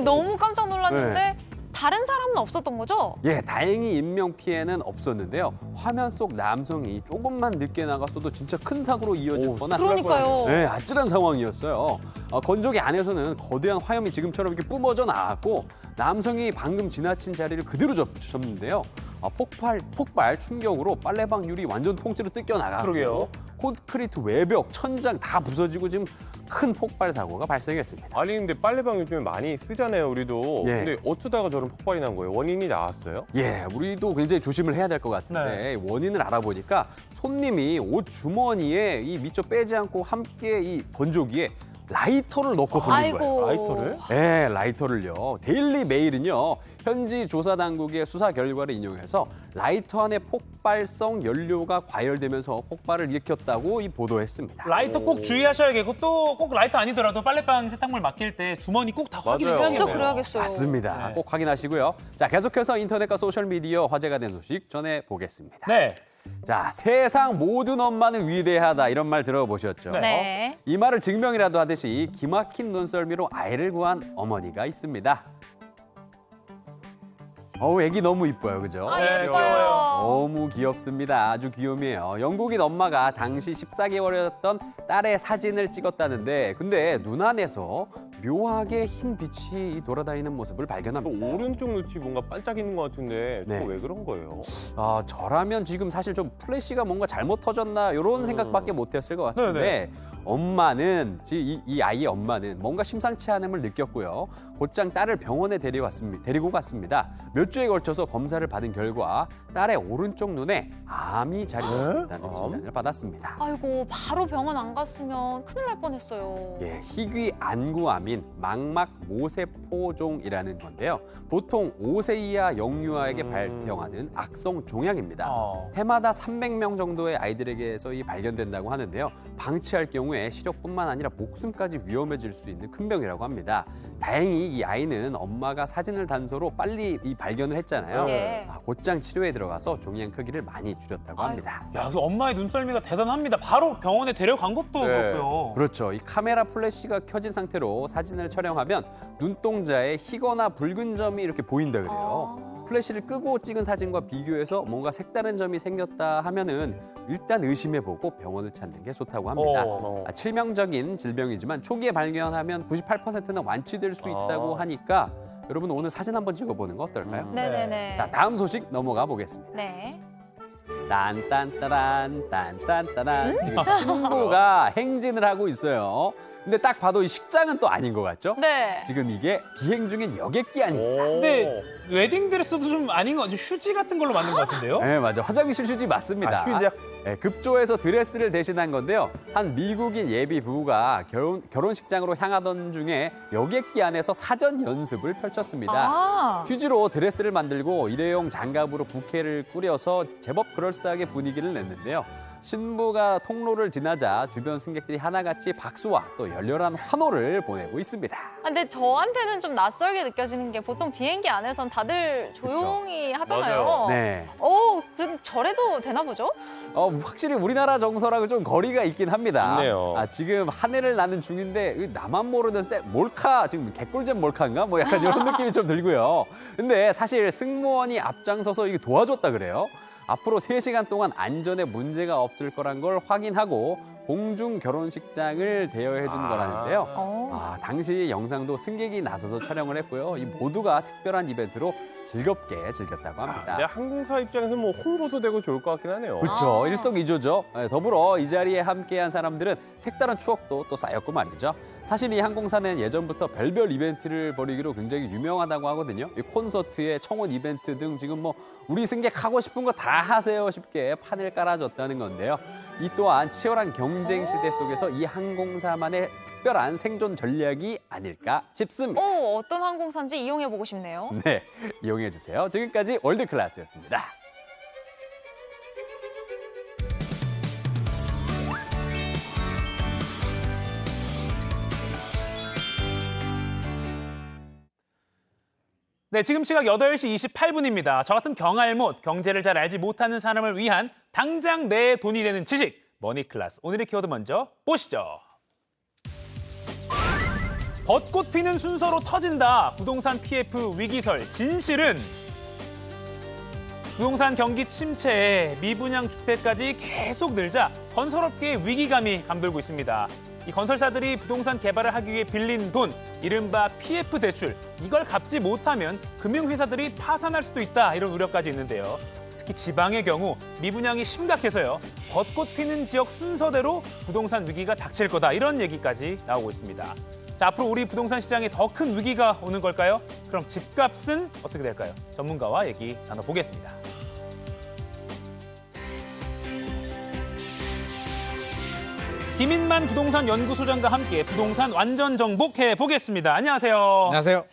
너무 깜짝 놀랐는데 네. 다른 사람은 없었던 거죠? 예, 다행히 인명 피해는 없었는데요. 화면 속 남성이 조금만 늦게 나갔어도 진짜 큰 사고로 이어질 뻔한 그러니까요. 네, 아찔한 상황이었어요. 건조기 안에서는 거대한 화염이 지금처럼 이렇게 뿜어져 나왔고 남성이 방금 지나친 자리를 그대로 접는데요. 폭발 충격으로 빨래방 유리 완전 통째로 뜯겨나가고 그러게요. 콘크리트 외벽, 천장 다 부서지고 지금 큰 폭발 사고가 발생했습니다. 아니 근데 빨래방 요즘에 많이 쓰잖아요, 우리도. 예. 근데 어쩌다가 저런 폭발이 난 거예요? 원인이 나왔어요? 예, 우리도 굉장히 조심을 해야 될 것 같은데 원인을 알아보니까 손님이 옷 주머니에 이 미처 빼지 않고 함께 이 건조기에 라이터를 넣고 돌린 거예요. 라이터를? 네, 라이터를요. 데일리 메일은요. 현지 조사 당국의 수사 결과를 인용해서 라이터 안에 폭발성 연료가 과열되면서 폭발을 일으켰다고 보도했습니다. 라이터 꼭 주의하셔야겠고 또 꼭 라이터 아니더라도 빨래방 세탁물 맡길 때 주머니 꼭 다 확인을 맞아요. 해야겠네요. 진짜 그래야겠어요. 맞습니다. 네. 꼭 확인하시고요. 자, 계속해서 인터넷과 소셜미디어 화제가 된 소식 전해보겠습니다. 네. 자, 세상 모든 엄마는 위대하다 이런 말 들어보셨죠? 네. 이 말을 증명이라도 하듯이 기막힌 눈썰미로 아이를 구한 어머니가 있습니다. 애기 너무 이뻐요, 그죠? 네, 귀여워요. 너무 귀엽습니다. 아주 귀요미해요. 영국인 엄마가 당시 14개월이었던 딸의 사진을 찍었다는데 근데 눈 안에서 묘하게 흰 빛이 돌아다니는 모습을 발견합니다. 오른쪽 눈이 뭔가 반짝이는 것 같은데 네. 그거 왜 그런 거예요? 저라면 지금 사실 좀 플래시가 뭔가 잘못 터졌나 이런 생각밖에 못했을 것 같은데 네네. 엄마는 이 아이의 엄마는 뭔가 심상치 않음을 느꼈고요. 곧장 딸을 병원에 데리고 갔습니다. 몇 주에 걸쳐서 검사를 받은 결과 딸의 오른쪽 눈에 암이 자리했다는 진단을 받았습니다. 아이고, 바로 병원 안 갔으면 큰일 날 뻔했어요. 예, 희귀 안구암인 망막 모세포종이라는 건데요. 보통 5세 이하 영유아에게 발병하는 악성 종양입니다. 해마다 300명 정도의 아이들에게서 발견된다고 하는데요. 방치할 경우에 시력뿐만 아니라 목숨까지 위험해질 수 있는 큰 병이라고 합니다. 다행히 이 아이는 엄마가 사진을 단서로 빨리 발견을 했잖아요. 네. 곧장 치료에 들어가서 종양 크기를 많이 줄였다고 합니다. 야, 그 엄마의 눈썰미가 대단합니다. 바로 병원에 데려간 것도 그렇고요. 그렇죠. 이 카메라 플래시가 켜진 상태로 사진을 촬영하면 눈동자에 희거나 붉은 점이 이렇게 보인다 그래요. 플래시를 끄고 찍은 사진과 비교해서 뭔가 색다른 점이 생겼다 하면은 일단 의심해보고 병원을 찾는 게 좋다고 합니다. 치명적인 질병이지만 초기에 발견하면 98%는 완치될 수 있다고 하니까 여러분 오늘 사진 한번 찍어보는 거 어떨까요? 네네네. 자, 다음 소식 넘어가 보겠습니다. 네. 딴딴따란 딴딴따란 지금 신부가 행진을 하고 있어요. 근데 딱 봐도 이 식장은 또 아닌 것 같죠? 네. 지금 이게 비행 중인 여객기 아닙니다. 근데 웨딩드레스도 좀 아닌 것 같아요. 휴지 같은 걸로 만든 것 같은데요? 네, 맞아. 화장실 휴지 맞습니다. 휴지야? 네, 급조해서 드레스를 대신한 건데요. 한 미국인 예비 부부가 결혼식장으로 향하던 중에 여객기 안에서 사전 연습을 펼쳤습니다. 휴지로 드레스를 만들고 일회용 장갑으로 부케를 꾸려서 제법 그럴싸하게 분위기를 냈는데요. 신부가 통로를 지나자 주변 승객들이 하나같이 박수와 또 열렬한 환호를 보내고 있습니다. 근데 저한테는 좀 낯설게 느껴지는 게 보통 비행기 안에선 다들 조용히 하잖아요. 맞아요. 네. 그럼 저래도 되나 보죠? 확실히 우리나라 정서랑은 좀 거리가 있긴 합니다. 있네요. 지금 한 해를 낳는 중인데 나만 모르는 몰카, 지금 개꿀잼 몰카인가? 뭐 약간 이런 느낌이 좀 들고요. 근데 사실 승무원이 앞장서서 이게 도와줬다 그래요. 앞으로 3시간 동안 안전에 문제가 없을 거란 걸 확인하고 공중 결혼식장을 대여해 준 거라는데요. 당시 영상도 승객이 나서서 촬영을 했고요. 이 모두가 특별한 이벤트로 즐겁게 즐겼다고 합니다. 근데 항공사 입장에서 뭐 홍보도 되고 좋을 것 같긴 하네요. 그렇죠. 일석이조죠. 더불어 이 자리에 함께한 사람들은 색다른 추억도 또 쌓였고 말이죠. 사실 이 항공사는 예전부터 별별 이벤트를 벌이기로 굉장히 유명하다고 하거든요. 이 콘서트에 청혼 이벤트 등 지금 뭐 우리 승객 하고 싶은 거 다 하세요 쉽게 판을 깔아줬다는 건데요. 이 또한 치열한 경쟁 시대 속에서 이 항공사만의 특별한 생존 전략이 아닐까 싶습니다. 어떤 항공사인지 이용해보고 싶네요. 네, 이용해 주세요. 지금까지 월드클래스였습니다. 네, 지금 시각 8시 28분입니다. 저 같은 경알못, 경제를 잘 알지 못하는 사람을 위한 당장 내 돈이 되는 지식, 머니클래스. 오늘의 키워드 먼저 보시죠. 벚꽃 피는 순서로 터진다. 부동산 PF 위기설. 진실은 부동산 경기 침체에 미분양 주택까지 계속 늘자 건설업계의 위기감이 감돌고 있습니다. 이 건설사들이 부동산 개발을 하기 위해 빌린 돈, 이른바 PF 대출, 이걸 갚지 못하면 금융회사들이 파산할 수도 있다, 이런 우려까지 있는데요. 특히 지방의 경우 미분양이 심각해서요. 벚꽃 피는 지역 순서대로 부동산 위기가 닥칠 거다, 이런 얘기까지 나오고 있습니다. 자, 앞으로 우리 부동산 시장에 더 큰 위기가 오는 걸까요? 그럼 집값은 어떻게 될까요? 전문가와 얘기 나눠보겠습니다. 김인만 부동산 연구소장과 함께 부동산 완전 정복해 보겠습니다. 안녕하세요. 안녕하세요.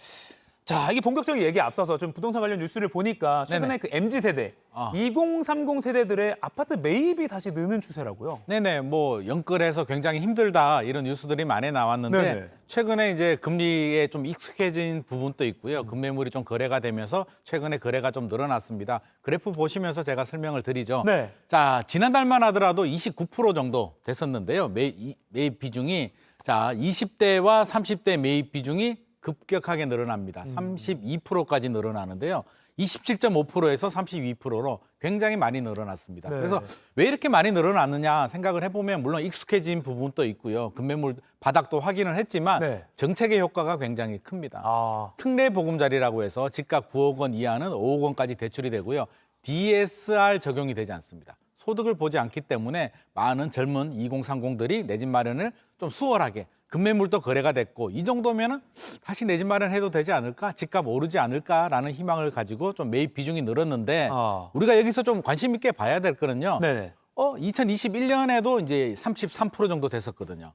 자, 이게 본격적인 얘기에 앞서서 좀 부동산 관련 뉴스를 보니까 최근에 네네. 그 MZ세대, 2030 세대들의 아파트 매입이 다시 느는 추세라고요. 네네, 뭐 영끌해서 굉장히 힘들다 이런 뉴스들이 많이 나왔는데 네네. 최근에 이제 금리에 좀 익숙해진 부분도 있고요. 급매물이 좀 거래가 되면서 최근에 거래가 좀 늘어났습니다. 그래프 보시면서 제가 설명을 드리죠. 네. 자, 지난달만 하더라도 29% 정도 됐었는데요. 매입 비중이 자 20대와 30대 매입 비중이 급격하게 늘어납니다. 32%까지 늘어나는데요. 27.5%에서 32%로 굉장히 많이 늘어났습니다. 네. 그래서 왜 이렇게 많이 늘어났느냐 생각을 해보면 물론 익숙해진 부분도 있고요. 급매물 바닥도 확인을 했지만 네. 정책의 효과가 굉장히 큽니다. 특례 보금자리라고 해서 집값 9억 원 이하는 5억 원까지 대출이 되고요. DSR 적용이 되지 않습니다. 소득을 보지 않기 때문에 많은 젊은 2030들이 내 집 마련을 좀 수월하게 급매물도 거래가 됐고 이 정도면은 다시 내 집 마련해도 되지 않을까? 집값 오르지 않을까라는 희망을 가지고 좀 매입 비중이 늘었는데 우리가 여기서 좀 관심 있게 봐야 될 거는요. 네네. 2021년에도 이제 33% 정도 됐었거든요.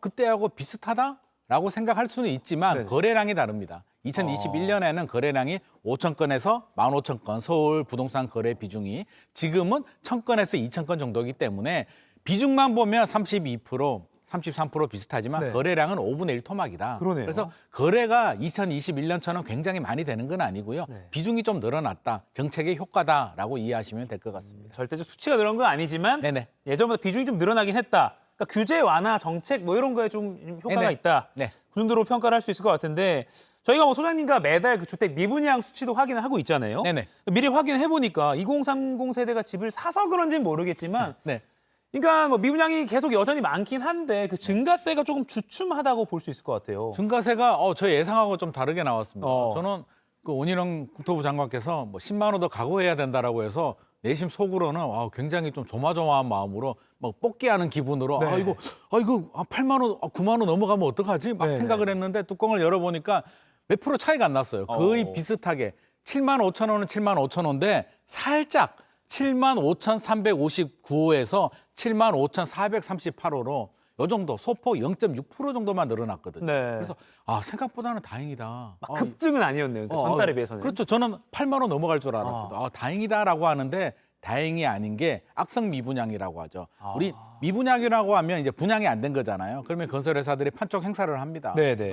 그때하고 비슷하다라고 생각할 수는 있지만 네네. 거래량이 다릅니다. 2021년에는 거래량이 5천 건에서 15,000건 서울 부동산 거래 비중이 지금은 1,000건에서 2,000건 정도이기 때문에 비중만 보면 32%, 33% 비슷하지만 네. 거래량은 5분의 1 토막이다. 그러네요. 그래서 거래가 2021년처럼 굉장히 많이 되는 건 아니고요. 네. 비중이 좀 늘어났다. 정책의 효과다라고 이해하시면 될 것 같습니다. 절대적 수치가 늘어난 건 아니지만 네네. 예전보다 비중이 좀 늘어나긴 했다. 그러니까 규제 완화, 정책 뭐 이런 거에 좀 효과가 네네. 있다. 네. 그 정도로 평가를 할 수 있을 것 같은데 저희가 뭐 소장님과 매달 그 주택 미분양 수치도 확인을 하고 있잖아요. 네네. 미리 확인해 보니까 2030 세대가 집을 사서 그런지는 모르겠지만 네. 그러니까 뭐 미분양이 계속 여전히 많긴 한데 그 증가세가 조금 주춤하다고 볼 수 있을 것 같아요. 증가세가 저 예상하고 좀 다르게 나왔습니다. 저는 그 원희룡 국토부 장관께서 뭐 10만 원 더 각오해야 된다라고 해서 내심 속으로는 굉장히 좀 조마조마한 마음으로 막 뽑기하는 기분으로 네. 이거 8만 원, 9만 원 넘어가면 어떡하지? 막 네. 생각을 했는데 뚜껑을 열어보니까 몇 프로 차이가 안 났어요. 거의 비슷하게 7만 5천 원은 7만 5천 원인데 살짝 7만 5,359호에서 7만 5,438호로 요 정도 소폭 0.6% 정도만 늘어났거든요. 네. 그래서 생각보다는 다행이다. 막 급증은 아니었네요. 그 전달에 비해서는. 그렇죠. 저는 8만 원 넘어갈 줄 알았거든요. 다행이다라고 하는데 다행이 아닌 게 악성 미분양이라고 하죠. 우리 미분양이라고 하면 이제 분양이 안 된 거잖아요. 그러면 건설회사들이 판촉 행사를 합니다. 네네.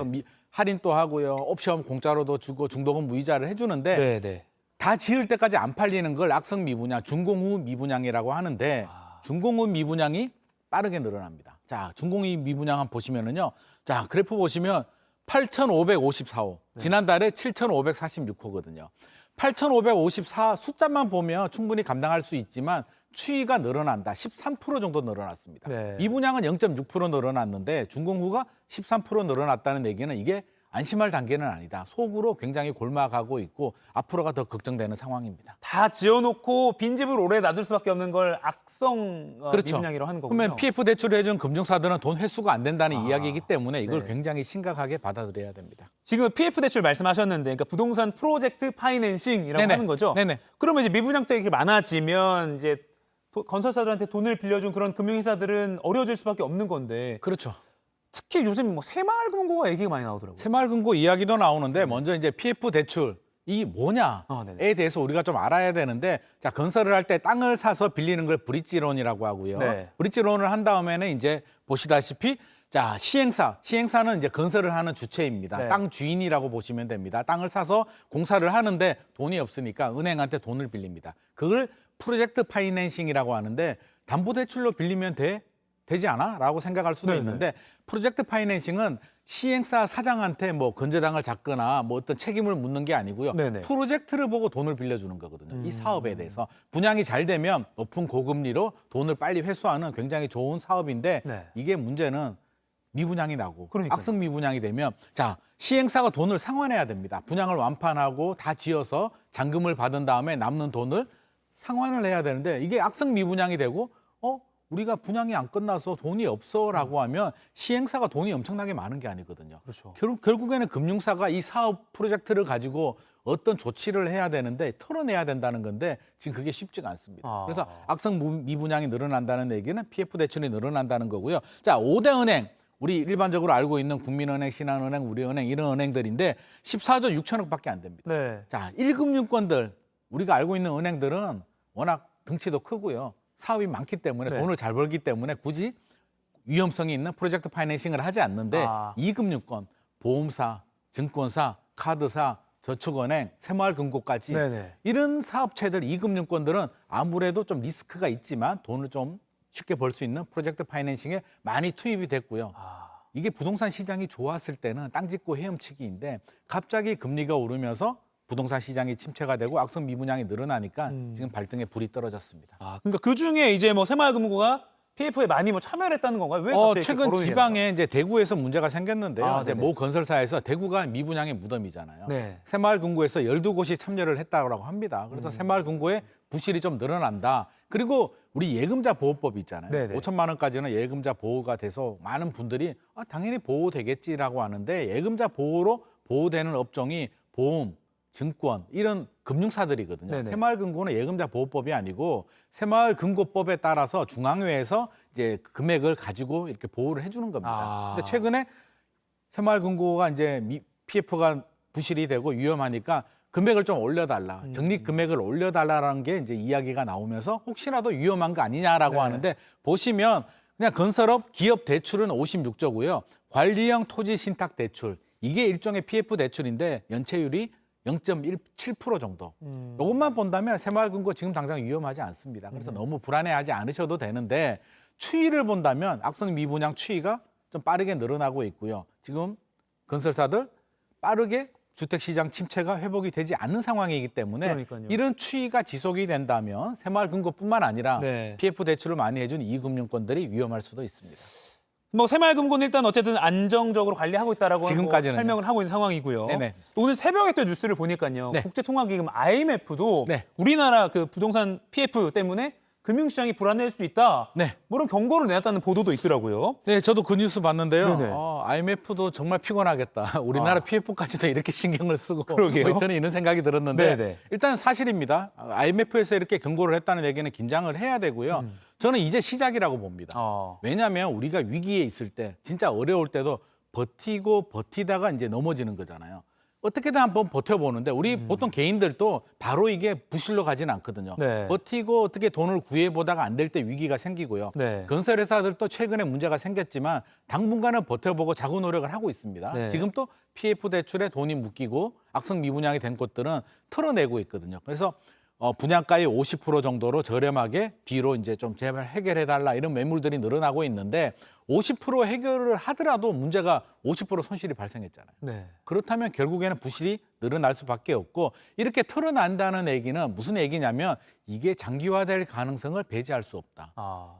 할인도 하고요. 옵션 공짜로도 주고 중도금 무이자를 해주는데 네네. 다 지을 때까지 안 팔리는 걸 악성 미분양, 준공후 미분양이라고 하는데 준공후 미분양이 빠르게 늘어납니다. 자, 준공후 미분양 한번 보시면은요. 자, 그래프 보시면 8,554호. 지난달에 7,546호거든요. 8,554 숫자만 보면 충분히 감당할 수 있지만 추이가 늘어난다. 13% 정도 늘어났습니다. 네. 미분양은 0.6% 늘어났는데 준공후가 13% 늘어났다는 얘기는 이게 안심할 단계는 아니다. 속으로 굉장히 골마가고 있고 앞으로가 더 걱정되는 상황입니다. 다 지어놓고 빈집을 오래 놔둘 수밖에 없는 걸 악성 그렇죠. 미분양이라고 하는 거군요. 그러면 PF 대출을 해준 금융사들은 돈 회수가 안 된다는 이야기이기 때문에 이걸 굉장히 심각하게 받아들여야 됩니다. 지금 PF 대출 말씀하셨는데, 그러니까 부동산 프로젝트 파이낸싱이라고 네네. 하는 거죠. 네네. 그러면 이제 미분양 때가 많아지면 이제 건설사들한테 돈을 빌려준 그런 금융회사들은 어려워질 수밖에 없는 건데. 그렇죠. 특히 요새 뭐 새마을금고가 얘기가 많이 나오더라고요. 새마을금고 이야기도 나오는데 먼저 이제 PF 대출 이 뭐냐에 대해서 우리가 좀 알아야 되는데 자 건설을 할 때 땅을 사서 빌리는 걸 브릿지론이라고 하고요. 네. 브릿지론을 한 다음에는 이제 보시다시피 자 시행사는 이제 건설을 하는 주체입니다. 네. 땅 주인이라고 보시면 됩니다. 땅을 사서 공사를 하는데 돈이 없으니까 은행한테 돈을 빌립니다. 그걸 프로젝트 파이낸싱이라고 하는데 담보대출로 빌리면 되지 않아? 라고 생각할 수도 네네. 있는데 프로젝트 파이낸싱은 시행사 사장한테 뭐 건재당을 잡거나 뭐 어떤 책임을 묻는 게 아니고요. 네네. 프로젝트를 보고 돈을 빌려주는 거거든요. 이 사업에 대해서. 분양이 잘 되면 높은 고금리로 돈을 빨리 회수하는 굉장히 좋은 사업인데 네. 이게 문제는 미분양이 나고 그러니까요. 악성 미분양이 되면 자 시행사가 돈을 상환해야 됩니다. 분양을 완판하고 다 지어서 잔금을 받은 다음에 남는 돈을 상환을 해야 되는데 이게 악성 미분양이 되고 우리가 분양이 안 끝나서 돈이 없어라고 하면 시행사가 돈이 엄청나게 많은 게 아니거든요. 그렇죠. 결국에는 금융사가 이 사업 프로젝트를 가지고 어떤 조치를 해야 되는데 털어내야 된다는 건데 지금 그게 쉽지가 않습니다. 그래서 악성 미분양이 늘어난다는 얘기는 PF 대출이 늘어난다는 거고요. 자, 5대 은행. 우리 일반적으로 알고 있는 국민은행, 신한은행, 우리은행 이런 은행들인데 14조 6천억밖에 안 됩니다. 네. 자, 1금융권들 우리가 알고 있는 은행들은 워낙 덩치도 크고요. 사업이 많기 때문에 네. 돈을 잘 벌기 때문에 굳이 위험성이 있는 프로젝트 파이낸싱을 하지 않는데 2금융권, 보험사, 증권사, 카드사, 저축은행, 새마을금고까지 네네. 이런 사업체들 2금융권들은 아무래도 좀 리스크가 있지만 돈을 좀 쉽게 벌 수 있는 프로젝트 파이낸싱에 많이 투입이 됐고요. 이게 부동산 시장이 좋았을 때는 땅 짓고 헤엄치기인데 갑자기 금리가 오르면서 부동산 시장이 침체가 되고 악성 미분양이 늘어나니까 지금 발등에 불이 떨어졌습니다. 그러니까 그 중에 이제 뭐 새마을금고가 PF에 많이 뭐 참여를 했다는 건가요? 왜 갑자기 최근 거론이 지방에 이제 대구에서 문제가 생겼는데요. 이제 네네. 모 건설사에서 대구가 미분양의 무덤이잖아요. 네. 새마을금고에서 12곳이 참여를 했다고 합니다. 그래서 새마을금고에 부실이 좀 늘어난다. 그리고 우리 예금자 보호법이 있잖아요. 네네. 5천만 원까지는 예금자 보호가 돼서 많은 분들이 당연히 보호되겠지라고 하는데 예금자 보호로 보호되는 업종이 보험, 증권 이런 금융사들이거든요. 네네. 새마을금고는 예금자 보호법이 아니고 새마을금고법에 따라서 중앙회에서 이제 금액을 가지고 이렇게 보호를 해주는 겁니다. 근데 최근에 새마을금고가 이제 PF가 부실이 되고 위험하니까 금액을 좀 올려달라, 적립 금액을 올려달라는 게 이제 이야기가 나오면서 혹시라도 위험한 거 아니냐라고 하는데 보시면 그냥 건설업 기업 대출은 56조고요. 관리형 토지 신탁 대출 이게 일종의 PF 대출인데 연체율이 0.17% 정도. 이것만 본다면 새마을금고 지금 당장 위험하지 않습니다. 그래서 너무 불안해하지 않으셔도 되는데 추이를 본다면 악성 미분양 추이가 좀 빠르게 늘어나고 있고요. 지금 건설사들 빠르게 주택시장 침체가 회복이 되지 않는 상황이기 때문에 그러니까요. 이런 추이가 지속이 된다면 새마을금고뿐만 아니라 네. PF 대출을 많이 해준 2금융권들이 위험할 수도 있습니다. 뭐 새마을금고는 일단 어쨌든 안정적으로 관리하고 있다라고 지금까지는요. 설명을 하고 있는 상황이고요. 네네. 오늘 새벽에 또 뉴스를 보니까요. 네. 국제통화기금 IMF도 네. 우리나라 그 부동산 PF 때문에 금융시장이 불안해질 수 있다. 네. 그런 경고를 내놨다는 보도도 있더라고요. 네, 저도 그 뉴스 봤는데요. 네네. IMF도 정말 피곤하겠다. 우리나라 PF까지도 이렇게 신경을 쓰고 그러게요. 저는 이런 생각이 들었는데 네네. 일단 사실입니다. IMF에서 이렇게 경고를 했다는 얘기는 긴장을 해야 되고요. 저는 이제 시작이라고 봅니다. 왜냐하면 우리가 위기에 있을 때 진짜 어려울 때도 버티고 버티다가 이제 넘어지는 거잖아요. 어떻게든 한번 버텨보는데 우리 보통 개인들도 바로 이게 부실로 가지는 않거든요. 네. 버티고 어떻게 돈을 구해보다가 안 될 때 위기가 생기고요. 네. 건설회사들도 최근에 문제가 생겼지만 당분간은 버텨보고 자구 노력을 하고 있습니다. 네. 지금 또 PF 대출에 돈이 묶이고 악성 미분양이 된 곳들은 털어내고 있거든요. 그래서 분양가의 50% 정도로 저렴하게 뒤로 이제 좀 제발 해결해달라 이런 매물들이 늘어나고 있는데 50% 해결을 하더라도 문제가 50% 손실이 발생했잖아요. 네. 그렇다면 결국에는 부실이 늘어날 수밖에 없고 이렇게 털어난다는 얘기는 무슨 얘기냐면 이게 장기화될 가능성을 배제할 수 없다.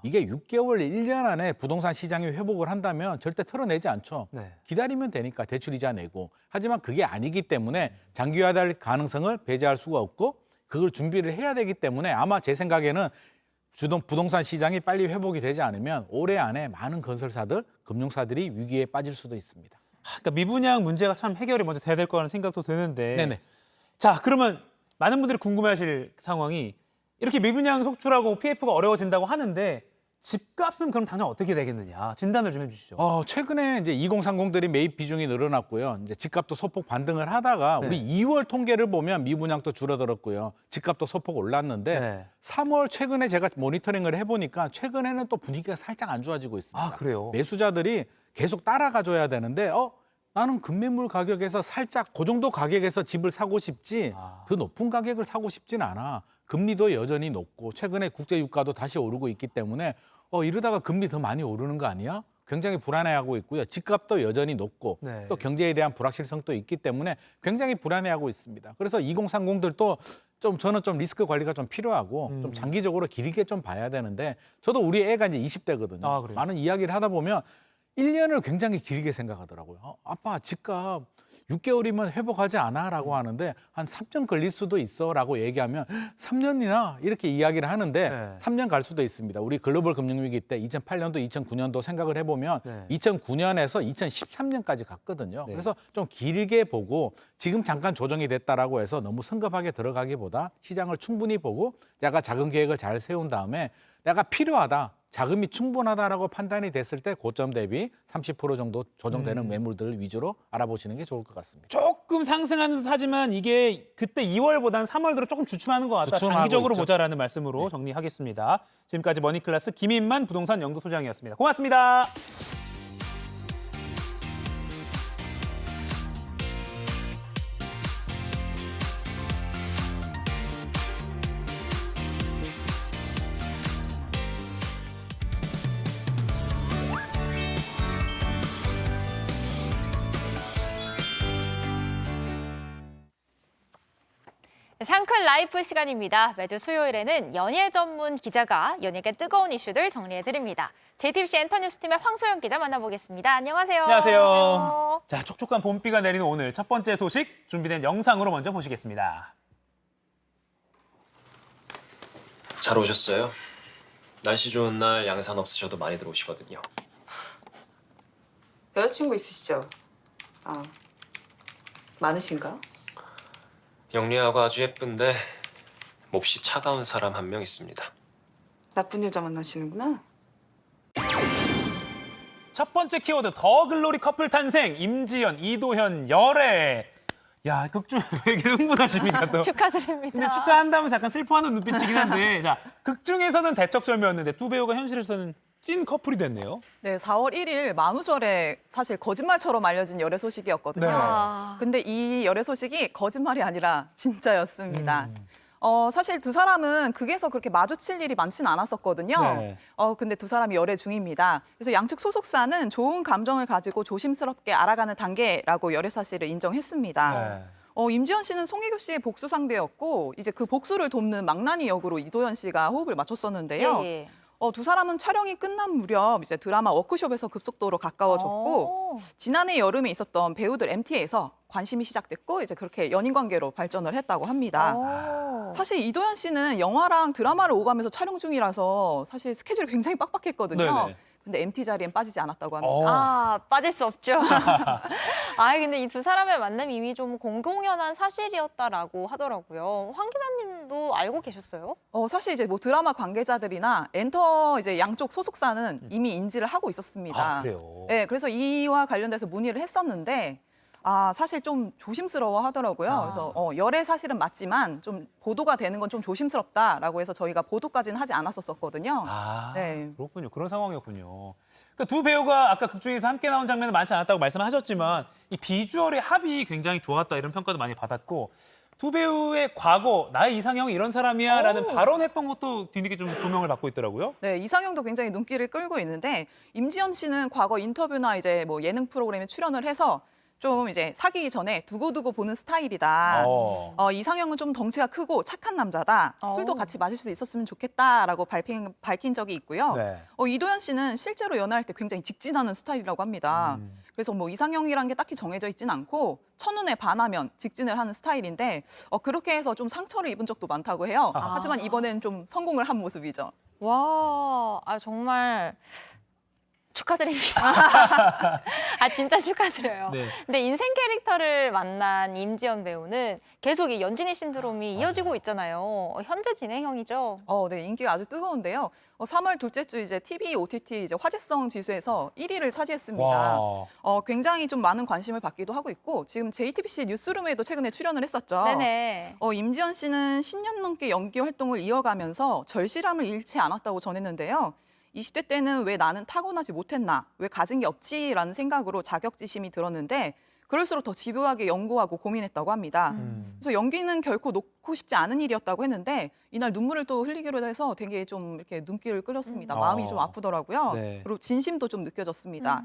이게 6개월, 1년 안에 부동산 시장이 회복을 한다면 절대 털어내지 않죠. 네. 기다리면 되니까 대출이자 내고. 하지만 그게 아니기 때문에 장기화될 가능성을 배제할 수가 없고 그걸 준비를 해야 되기 때문에 아마 제 생각에는 부동산 시장이 빨리 회복이 되지 않으면 올해 안에 많은 건설사들, 금융사들이 위기에 빠질 수도 있습니다. 그러니까 미분양 문제가 참 해결이 먼저 돼야 될 거라는 생각도 드는데. 네네. 자, 그러면 많은 분들이 궁금해하실 상황이 이렇게 미분양 속출하고 PF가 어려워진다고 하는데 집값은 그럼 당장 어떻게 되겠느냐 진단을 좀 해주시죠. 최근에 이제 2030들이 매입 비중이 늘어났고요. 이제 집값도 소폭 반등을 하다가 네. 우리 2월 통계를 보면 미분양도 줄어들었고요. 집값도 소폭 올랐는데 네. 3월 최근에 제가 모니터링을 해보니까 최근에는 또 분위기가 살짝 안 좋아지고 있습니다. 그래요? 매수자들이 계속 따라가줘야 되는데 나는 급매물 가격에서 살짝 그 정도 가격에서 집을 사고 싶지 더 높은 가격을 사고 싶진 않아. 금리도 여전히 높고 최근에 국제 유가도 다시 오르고 있기 때문에 이러다가 금리 더 많이 오르는 거 아니야? 굉장히 불안해하고 있고요. 집값도 여전히 높고 네. 또 경제에 대한 불확실성도 있기 때문에 굉장히 불안해하고 있습니다. 그래서 2030들도 저는 좀 리스크 관리가 좀 필요하고 좀 장기적으로 길게 좀 봐야 되는데 저도 우리 애가 이제 20대거든요. 그래요? 많은 이야기를 하다 보면 1년을 굉장히 길게 생각하더라고요. 아빠 집값 6개월이면 회복하지 않아? 라고 하는데 한 3년 걸릴 수도 있어 라고 얘기하면 3년이나 이렇게 이야기를 하는데 3년 갈 수도 있습니다. 우리 글로벌 금융위기 때 2008년도, 2009년도 생각을 해보면 2009년에서 2013년까지 갔거든요. 그래서 좀 길게 보고 지금 잠깐 조정이 됐다라고 해서 너무 성급하게 들어가기보다 시장을 충분히 보고 내가 자금 계획을 잘 세운 다음에 내가 필요하다. 자금이 충분하다라고 판단이 됐을 때 고점 대비 30% 정도 조정되는 매물들을 위주로 알아보시는 게 좋을 것 같습니다. 조금 상승하는 듯 하지만 이게 그때 2월보다는 3월 들어 조금 주춤하는 것 같다. 주춤하고 장기적으로 있죠. 보자라는 말씀으로 정리하겠습니다. 지금까지 머니클래스 김인만 부동산 연구소장이었습니다. 고맙습니다. 상클 라이프 시간입니다. 매주 수요일에는 연예 전문 기자가 연예계 뜨거운 이슈들 정리해드립니다. JTBC 엔터뉴스팀의 황소영 기자 만나보겠습니다. 안녕하세요. 안녕하세요. 자, 촉촉한 봄비가 내리는 오늘 첫 번째 소식 준비된 영상으로 먼저 보시겠습니다. 잘 오셨어요. 날씨 좋은 날 양산 없으셔도 많이 들어오시거든요. 여자친구 있으시죠? 아, 많으신가? 영리하고 아주 예쁜데 몹시 차가운 사람 한 명 있습니다. 나쁜 여자 만나시는구나. 첫 번째 키워드 더 글로리 커플 탄생 임지연, 이도현 열애. 야, 극중 왜 이렇게 흥분하십니까 또? 축하드립니다. 근데 축하한다면서 약간 슬퍼하는 눈빛이긴 한데 자, 극중에서는 대척점이었는데 두 배우가 현실에서는 찐 커플이 됐네요. 네, 4월 1일 만우절에 사실 거짓말처럼 알려진 열애 소식이었거든요. 네. 근데 이 열애 소식이 거짓말이 아니라 진짜였습니다. 사실 두 사람은 극에서 그렇게 마주칠 일이 많지는 않았었거든요. 네. 근데 두 사람이 열애 중입니다. 그래서 양측 소속사는 좋은 감정을 가지고 조심스럽게 알아가는 단계라고 열애 사실을 인정했습니다. 네. 임지연 씨는 송혜교 씨의 복수 상대였고 이제 그 복수를 돕는 망나니 역으로 이도현 씨가 호흡을 맞췄었는데요. 예. 두 사람은 촬영이 끝난 무렵 이제 드라마 워크숍에서 급속도로 가까워졌고 지난해 여름에 있었던 배우들 MT에서 관심이 시작됐고 이제 그렇게 연인 관계로 발전을 했다고 합니다. 사실 이도현 씨는 영화랑 드라마를 오가면서 촬영 중이라서 사실 스케줄이 굉장히 빡빡했거든요. 네네. 근데 MT 자리엔 빠지지 않았다고 합니다. 아, 빠질 수 없죠. 아, 근데 이 두 사람의 만남이 이미 좀 공공연한 사실이었다라고 하더라고요. 황 기자님도 알고 계셨어요? 사실 이제 뭐 드라마 관계자들이나 엔터 이제 양쪽 소속사는 이미 인지를 하고 있었습니다. 아, 그래요? 네, 그래서 이와 관련돼서 문의를 했었는데 사실 좀 조심스러워 하더라고요. 그래서 열애 사실은 맞지만 좀 보도가 되는 건 좀 조심스럽다라고 해서 저희가 보도까지는 하지 않았었거든요. 네. 그렇군요. 그런 상황이었군요. 그러니까 두 배우가 아까 극중에서 함께 나온 장면은 많지 않았다고 말씀하셨지만 이 비주얼의 합이 굉장히 좋았다 이런 평가도 많이 받았고 두 배우의 과거, 나의 이상형이 이런 사람이야라는 발언했던 것도 뒤늦게 좀 조명을 받고 있더라고요. 네, 이상형도 굉장히 눈길을 끌고 있는데 임지연 씨는 과거 인터뷰나 이제 뭐 예능 프로그램에 출연을 해서 좀 이제 사귀기 전에 두고두고 보는 스타일이다. 이상형은 좀 덩치가 크고 착한 남자다. 술도 같이 마실 수 있었으면 좋겠다라고 밝힌 적이 있고요. 네. 이도현 씨는 실제로 연애할 때 굉장히 직진하는 스타일이라고 합니다. 그래서 뭐 이상형이란 게 딱히 정해져 있진 않고 첫눈에 반하면 직진을 하는 스타일인데 그렇게 해서 좀 상처를 입은 적도 많다고 해요. 하지만 이번엔 좀 성공을 한 모습이죠. 와, 정말 축하드립니다. 진짜 축하드려요. 네. 근데 인생 캐릭터를 만난 임지연 배우는 계속 이 연진의 신드롬이 이어지고 있잖아요. 현재 진행형이죠. 네, 인기가 아주 뜨거운데요. 3월 둘째 주 이제 TV, OTT 이제 화제성 지수에서 1위를 차지했습니다. 굉장히 좀 많은 관심을 받기도 하고 있고 지금 JTBC 뉴스룸에도 최근에 출연을 했었죠. 네네. 임지연 씨는 10년 넘게 연기 활동을 이어가면서 절실함을 잃지 않았다고 전했는데요. 20대 때는 왜 나는 타고나지 못했나, 왜 가진 게 없지라는 생각으로 자격지심이 들었는데 그럴수록 더 집요하게 연구하고 고민했다고 합니다. 그래서 연기는 결코 놓고 싶지 않은 일이었다고 했는데 이날 눈물을 또 흘리기로 해서 되게 좀 이렇게 눈길을 끌었습니다. 마음이 좀 아프더라고요. 네. 그리고 진심도 좀 느껴졌습니다.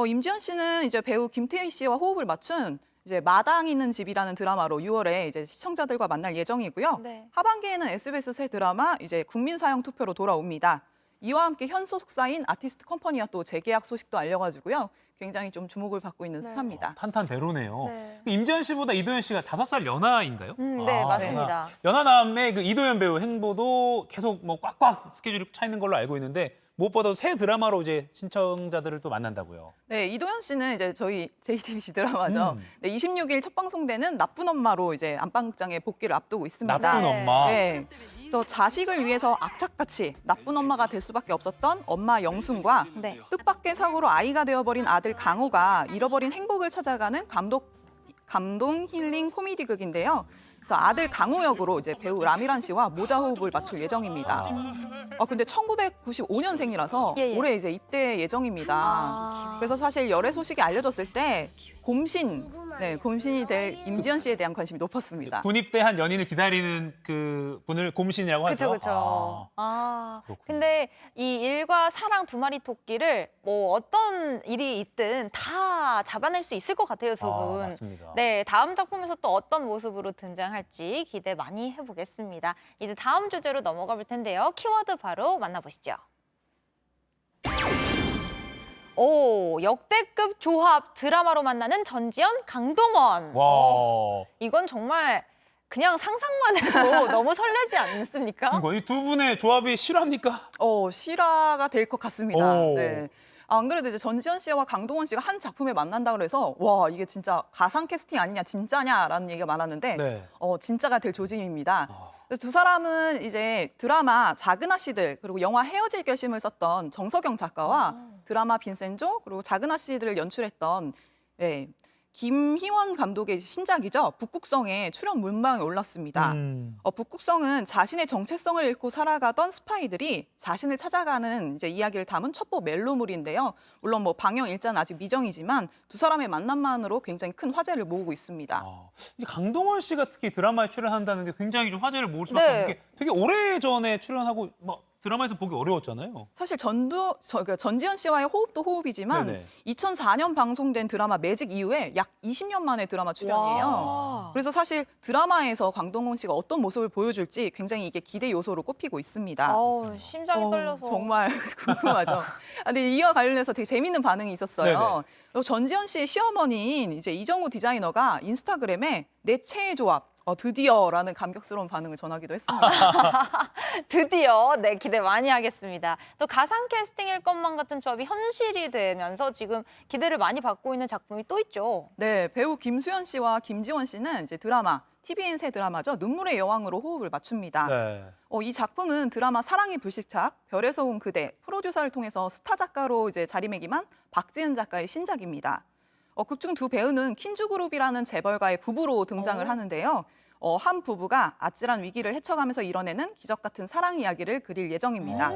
임지연 씨는 이제 배우 김태희 씨와 호흡을 맞춘 이제 마당 있는 집이라는 드라마로 6월에 이제 시청자들과 만날 예정이고요. 네. 하반기에는 SBS 새 드라마 이제 국민사형 투표로 돌아옵니다. 이와 함께 현 소속사인 아티스트 컴퍼니와 또 재계약 소식도 알려가지고요. 굉장히 좀 주목을 받고 있는 스타입니다. 탄탄대로네요. 네. 임지연 씨보다 이도현 씨가 5살 연하인가요? 네, 맞습니다. 연하남의 그 이도현 배우 행보도 계속 뭐 꽉꽉 스케줄이 차 있는 걸로 알고 있는데 무엇보다 새 드라마로 이제 신청자들을 또 만난다고요. 네, 이도현 씨는 이제 저희 JTBC 드라마죠. 네, 26일 첫 방송되는 나쁜 엄마로 이제 안방극장에 복귀를 앞두고 있습니다. 나쁜 엄마. 네. 저 자식을 위해서 악착같이 나쁜 엄마가 될 수밖에 없었던 엄마 영순과 뜻밖의 사고로 아이가 되어버린 아들 강호가 잃어버린 행복을 찾아가는 감동 힐링 코미디극인데요. 그래서 아들 강호 역으로 이제 배우 라미란 씨와 모자 호흡을 맞출 예정입니다. 근데 1995년생이라서 올해 이제 입대 예정입니다. 그래서 사실 열애 소식이 알려졌을 때 곰신이 될 임지연 씨에 대한 관심이 높았습니다. 군입대한 연인을 기다리는 그 분을 곰신이라고 하죠. 그렇죠. 근데 이 일과 사랑 두 마리 토끼를 뭐 어떤 일이 있든 다 잡아낼 수 있을 것 같아요, 두 분. 맞습니다. 네, 다음 작품에서 또 어떤 모습으로 등장할지 기대 많이 해보겠습니다. 이제 다음 주제로 넘어가 볼 텐데요. 키워드 바로 만나보시죠. 오, 역대급 조합 드라마로 만나는 전지현, 강동원. 와. 이건 정말 그냥 상상만 해도 너무 설레지 않습니까? 이 두 분의 조합이 실화입니까? 실화가 될 것 같습니다. 오. 네. 안 그래도 이제 전지현 씨와 강동원 씨가 한 작품에 만난다 그래서 와 이게 진짜 가상 캐스팅 아니냐 진짜냐라는 얘기가 많았는데 진짜가 될 조짐입니다. 두 사람은 이제 드라마 작은 아씨들 그리고 영화 헤어질 결심을 썼던 정석영 작가와 드라마 빈센조 그리고 작은 아씨들을 연출했던 김희원 감독의 신작이죠. 북극성에 출연 문방에 올랐습니다. 북극성은 자신의 정체성을 잃고 살아가던 스파이들이 자신을 찾아가는 이제 이야기를 담은 첩보 멜로물인데요. 물론 뭐 방영 일자는 아직 미정이지만 두 사람의 만남만으로 굉장히 큰 화제를 모으고 있습니다. 강동원 씨가 특히 드라마에 출연한다는 게 굉장히 좀 화제를 모을 수밖에 없는 게 되게 오래전에 출연하고 뭐 드라마에서 보기 어려웠잖아요. 사실 전지현 씨와의 호흡도 호흡이지만 2004년 방송된 드라마 매직 이후에 약 20년 만에 드라마 출연이에요. 그래서 사실 드라마에서 강동원 씨가 어떤 모습을 보여줄지 굉장히 이게 기대 요소로 꼽히고 있습니다. 심장이 떨려서. 정말 궁금하죠. 근데 이와 관련해서 되게 재밌는 반응이 있었어요. 전지현 씨의 시어머니인 이제 이정우 디자이너가 인스타그램에 내 최애 조합 드디어라는 감격스러운 반응을 전하기도 했습니다. 드디어 네 기대 많이 하겠습니다. 또 가상 캐스팅일 것만 같은 조합이 현실이 되면서 지금 기대를 많이 받고 있는 작품이 또 있죠. 네, 배우 김수현 씨와 김지원 씨는 이제 드라마 TVN 새 드라마죠. 눈물의 여왕으로 호흡을 맞춥니다. 이 작품은 드라마 사랑의 불시착, 별에서 온 그대 프로듀서를 통해서 스타 작가로 이제 자리매김한 박지은 작가의 신작입니다. 극중 두 배우는 킨주그룹이라는 재벌가의 부부로 등장을 하는데요. 한 부부가 아찔한 위기를 헤쳐가면서 이뤄내는 기적 같은 사랑 이야기를 그릴 예정입니다.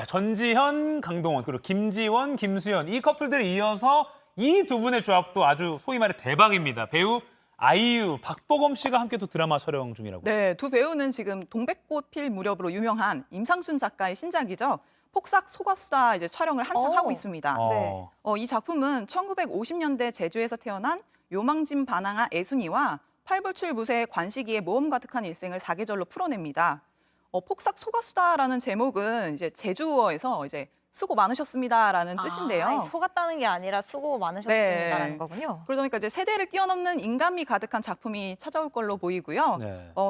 전지현, 강동원 그리고 김지원, 김수현 이 커플들이 이어서 이 두 분의 조합도 아주 소위 말해 대박입니다. 배우 아이유, 박보검 씨가 함께 또 드라마 촬영 중이라고요. 네, 두 배우는 지금 동백꽃 필 무렵으로 유명한 임상춘 작가의 신작이죠. 폭삭 속았수다 이제 촬영을 한참 하고 있습니다. 이 작품은 1950년대 제주에서 태어난 요망진 반항아 애순이와 팔불출 무쇠의 관식이의 모험 가득한 일생을 사계절로 풀어냅니다. 폭삭 속았수다라는 제목은 이제 제주어에서 이제 수고 많으셨습니다라는 뜻인데요. 속았다는 게 아니라 수고 많으셨습니다라는 거군요. 그러다 보니까 이제 세대를 뛰어넘는 인간미 가득한 작품이 찾아올 걸로 보이고요.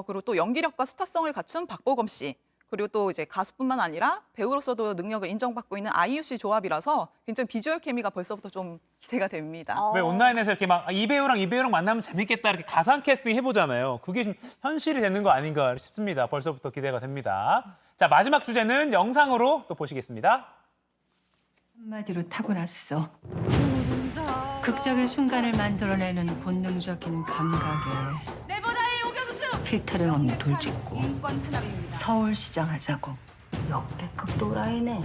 그리고 또 연기력과 스타성을 갖춘 박보검 씨. 그리고 또 이제 가수뿐만 아니라 배우로서도 능력을 인정받고 있는 아이유 씨 조합이라서 굉장히 비주얼 케미가 벌써부터 좀 기대가 됩니다. 왜 온라인에서 이렇게 막 이 배우랑 만나면 재밌겠다 이렇게 가상 캐스팅 해보잖아요. 그게 좀 현실이 되는 거 아닌가 싶습니다. 벌써부터 기대가 됩니다. 자, 마지막 주제는 영상으로 또 보시겠습니다. 한마디로 타고났어. 극적인 순간을 만들어내는 본능적인 감각에 필터를 없는 돌직구 서울시장 하자고. 역대급 또라이네.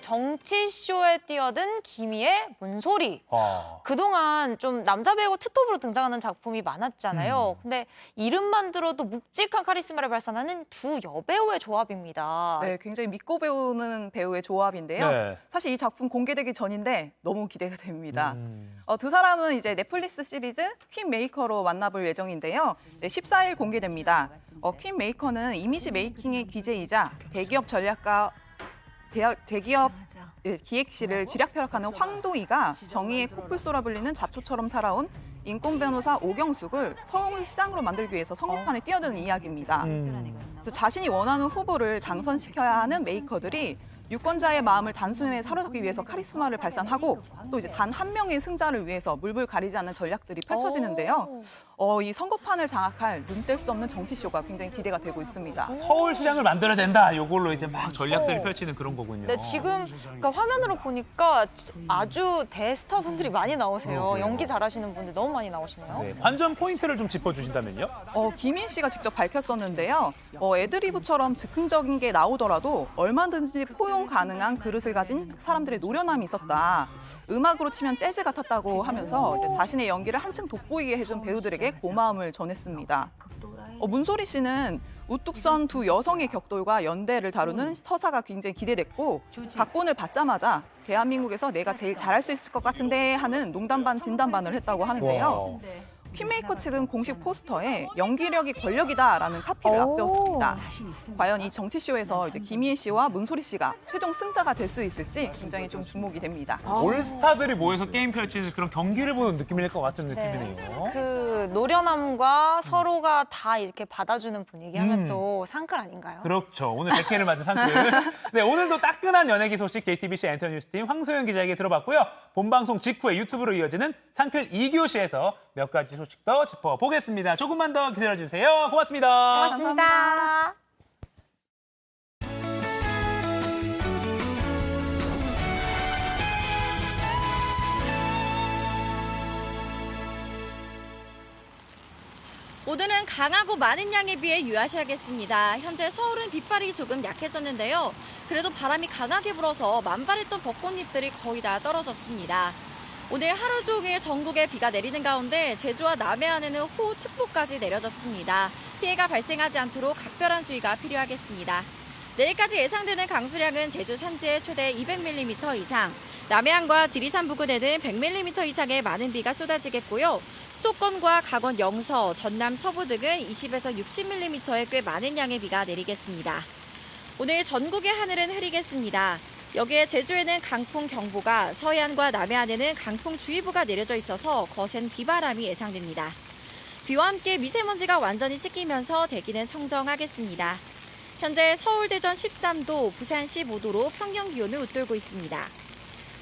정치쇼에 뛰어든 김희애, 문소리. 그동안 좀 남자 배우가 투톱으로 등장하는 작품이 많았잖아요. 근데 이름만 들어도 묵직한 카리스마를 발산하는 두 여배우의 조합입니다. 네, 굉장히 믿고 배우는 배우의 조합인데요. 네. 사실 이 작품 공개되기 전인데 너무 기대가 됩니다. 두 사람은 이제 넷플릭스 시리즈 퀸 메이커로 만나볼 예정인데요. 네, 14일 공개됩니다. 퀸 메이커는 이미지 메이킹의 귀재이자 대기업 전략가 대기업 기획실을 쥐락펴락하는 황도희가 정의의 코뿔소라 불리는 잡초처럼 살아온 인권 변호사 오경숙을 서울시장으로 만들기 위해서 선거판에 뛰어드는 이야기입니다. 그래서 자신이 원하는 후보를 당선시켜야 하는 메이커들이 유권자의 마음을 단숨에 사로잡기 위해서 카리스마를 발산하고 또 이제 단 한 명의 승자를 위해서 물불 가리지 않는 전략들이 펼쳐지는데요. 이 선거판을 장악할 눈뗄 수 없는 정치쇼가 굉장히 기대가 되고 있습니다. 서울시장을 만들어야 된다. 이걸로 이제 막 전략들을 펼치는 그런 거군요. 네, 지금 그러니까 화면으로 보니까 아주 대스타분들이 많이 나오세요. 연기 잘하시는 분들 너무 많이 나오시네요. 네, 관전 포인트를 좀 짚어주신다면요? 김인 씨가 직접 밝혔었는데요. 애드리브처럼 즉흥적인 게 나오더라도 얼마든지 포용 가능한 그릇을 가진 사람들의 노련함이 있었다. 음악으로 치면 재즈 같았다고 하면서 이제 자신의 연기를 한층 돋보이게 해준 배우들에게 고마움을 전했습니다. 문소리 씨는 우뚝 선 두 여성의 격돌과 연대를 다루는 서사가 굉장히 기대됐고 각본을 받자마자 대한민국에서 내가 제일 잘할 수 있을 것 같은데 하는 농담 반 진담 반을 했다고 하는데요. 퀸메이커 측은 공식 포스터에 연기력이 권력이다라는 카피를 앞세웠습니다. 과연 이 정치쇼에서 이제 김희애 씨와 문소리 씨가 최종 승자가 될 수 있을지 굉장히 좀 주목이 됩니다. 올스타들이 모여서 게임 펼치는 그런 경기를 보는 느낌일 것 같은 느낌이네요. 그 노련함과 서로가 다 이렇게 받아주는 분위기 하면 또 상클 아닌가요? 그렇죠. 오늘 100회를 맞은 상클. 네, 오늘도 따끈한 연예계 소식 JTBC 엔터뉴스팀 황소연 기자에게 들어봤고요. 본방송 직후에 유튜브로 이어지는 상클 2교시에서 몇 가지 소식 더 짚어보겠습니다. 조금만 더 기다려주세요. 고맙습니다. 고맙습니다. 오늘은 강하고 많은 양에 비해 유의하셔야겠습니다. 현재 서울은 빗발이 조금 약해졌는데요. 그래도 바람이 강하게 불어서 만발했던 벚꽃잎들이 거의 다 떨어졌습니다. 오늘 하루 종일 전국에 비가 내리는 가운데 제주와 남해안에는 호우특보까지 내려졌습니다. 피해가 발생하지 않도록 각별한 주의가 필요하겠습니다. 내일까지 예상되는 강수량은 제주 산지에 최대 200mm 이상, 남해안과 지리산 부근에는 100mm 이상의 많은 비가 쏟아지겠고요. 수도권과 강원 영서, 전남 서부 등은 20에서 60mm의 꽤 많은 양의 비가 내리겠습니다. 오늘 전국의 하늘은 흐리겠습니다. 여기에 제주에는 강풍경보가, 서해안과 남해안에는 강풍주의보가 내려져 있어서 거센 비바람이 예상됩니다. 비와 함께 미세먼지가 완전히 씻기면서 대기는 청정하겠습니다. 현재 서울, 대전 13도, 부산 15도로 평년 기온을 웃돌고 있습니다.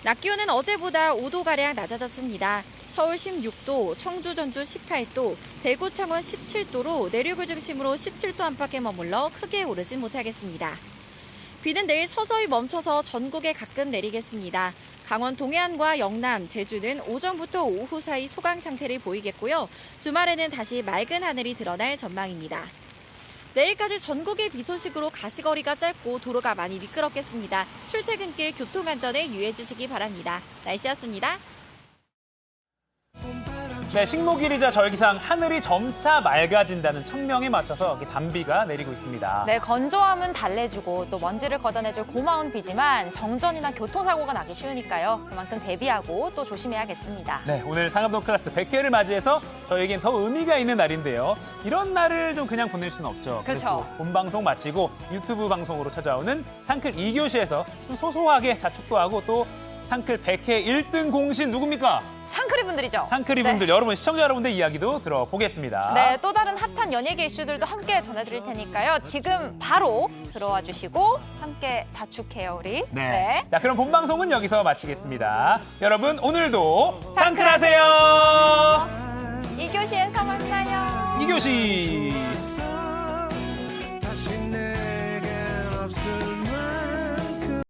낮 기온은 어제보다 5도가량 낮아졌습니다. 서울 16도, 청주, 전주 18도, 대구, 창원 17도로 내륙을 중심으로 17도 안팎에 머물러 크게 오르진 못하겠습니다. 비는 내일 서서히 멈춰서 전국에 가끔 내리겠습니다. 강원 동해안과 영남, 제주는 오전부터 오후 사이 소강 상태를 보이겠고요. 주말에는 다시 맑은 하늘이 드러날 전망입니다. 내일까지 전국의 비 소식으로 가시거리가 짧고 도로가 많이 미끄럽겠습니다. 출퇴근길 교통안전에 유의해 주시기 바랍니다. 날씨였습니다. 네, 식목일이자 절기상 하늘이 점차 맑아진다는 청명에 맞춰서 단비가 내리고 있습니다. 네, 건조함은 달래주고 또 먼지를 걷어내줄 고마운 비지만 정전이나 교통사고가 나기 쉬우니까요. 그만큼 대비하고 또 조심해야겠습니다. 네, 오늘 상암동 클래스 100회를 맞이해서 저에겐 더 의미가 있는 날인데요. 이런 날을 좀 그냥 보낼 수는 없죠. 그렇죠. 본방송 마치고 유튜브 방송으로 찾아오는 상클 2교시에서 좀 소소하게 자축도 하고 또 상클 100회 1등 공신 누굽니까? 상크리 분들이죠. 상크리 분들, 여러분, 시청자 여러분들 이야기도 들어보겠습니다. 네, 또 다른 핫한 연예계 이슈들도 함께 전해드릴 테니까요. 지금 바로 들어와 주시고 함께 자축해요, 우리. 네. 자, 그럼 본방송은 여기서 마치겠습니다. 여러분, 오늘도 상클하세요. 2교시에서 만나요. 2교시.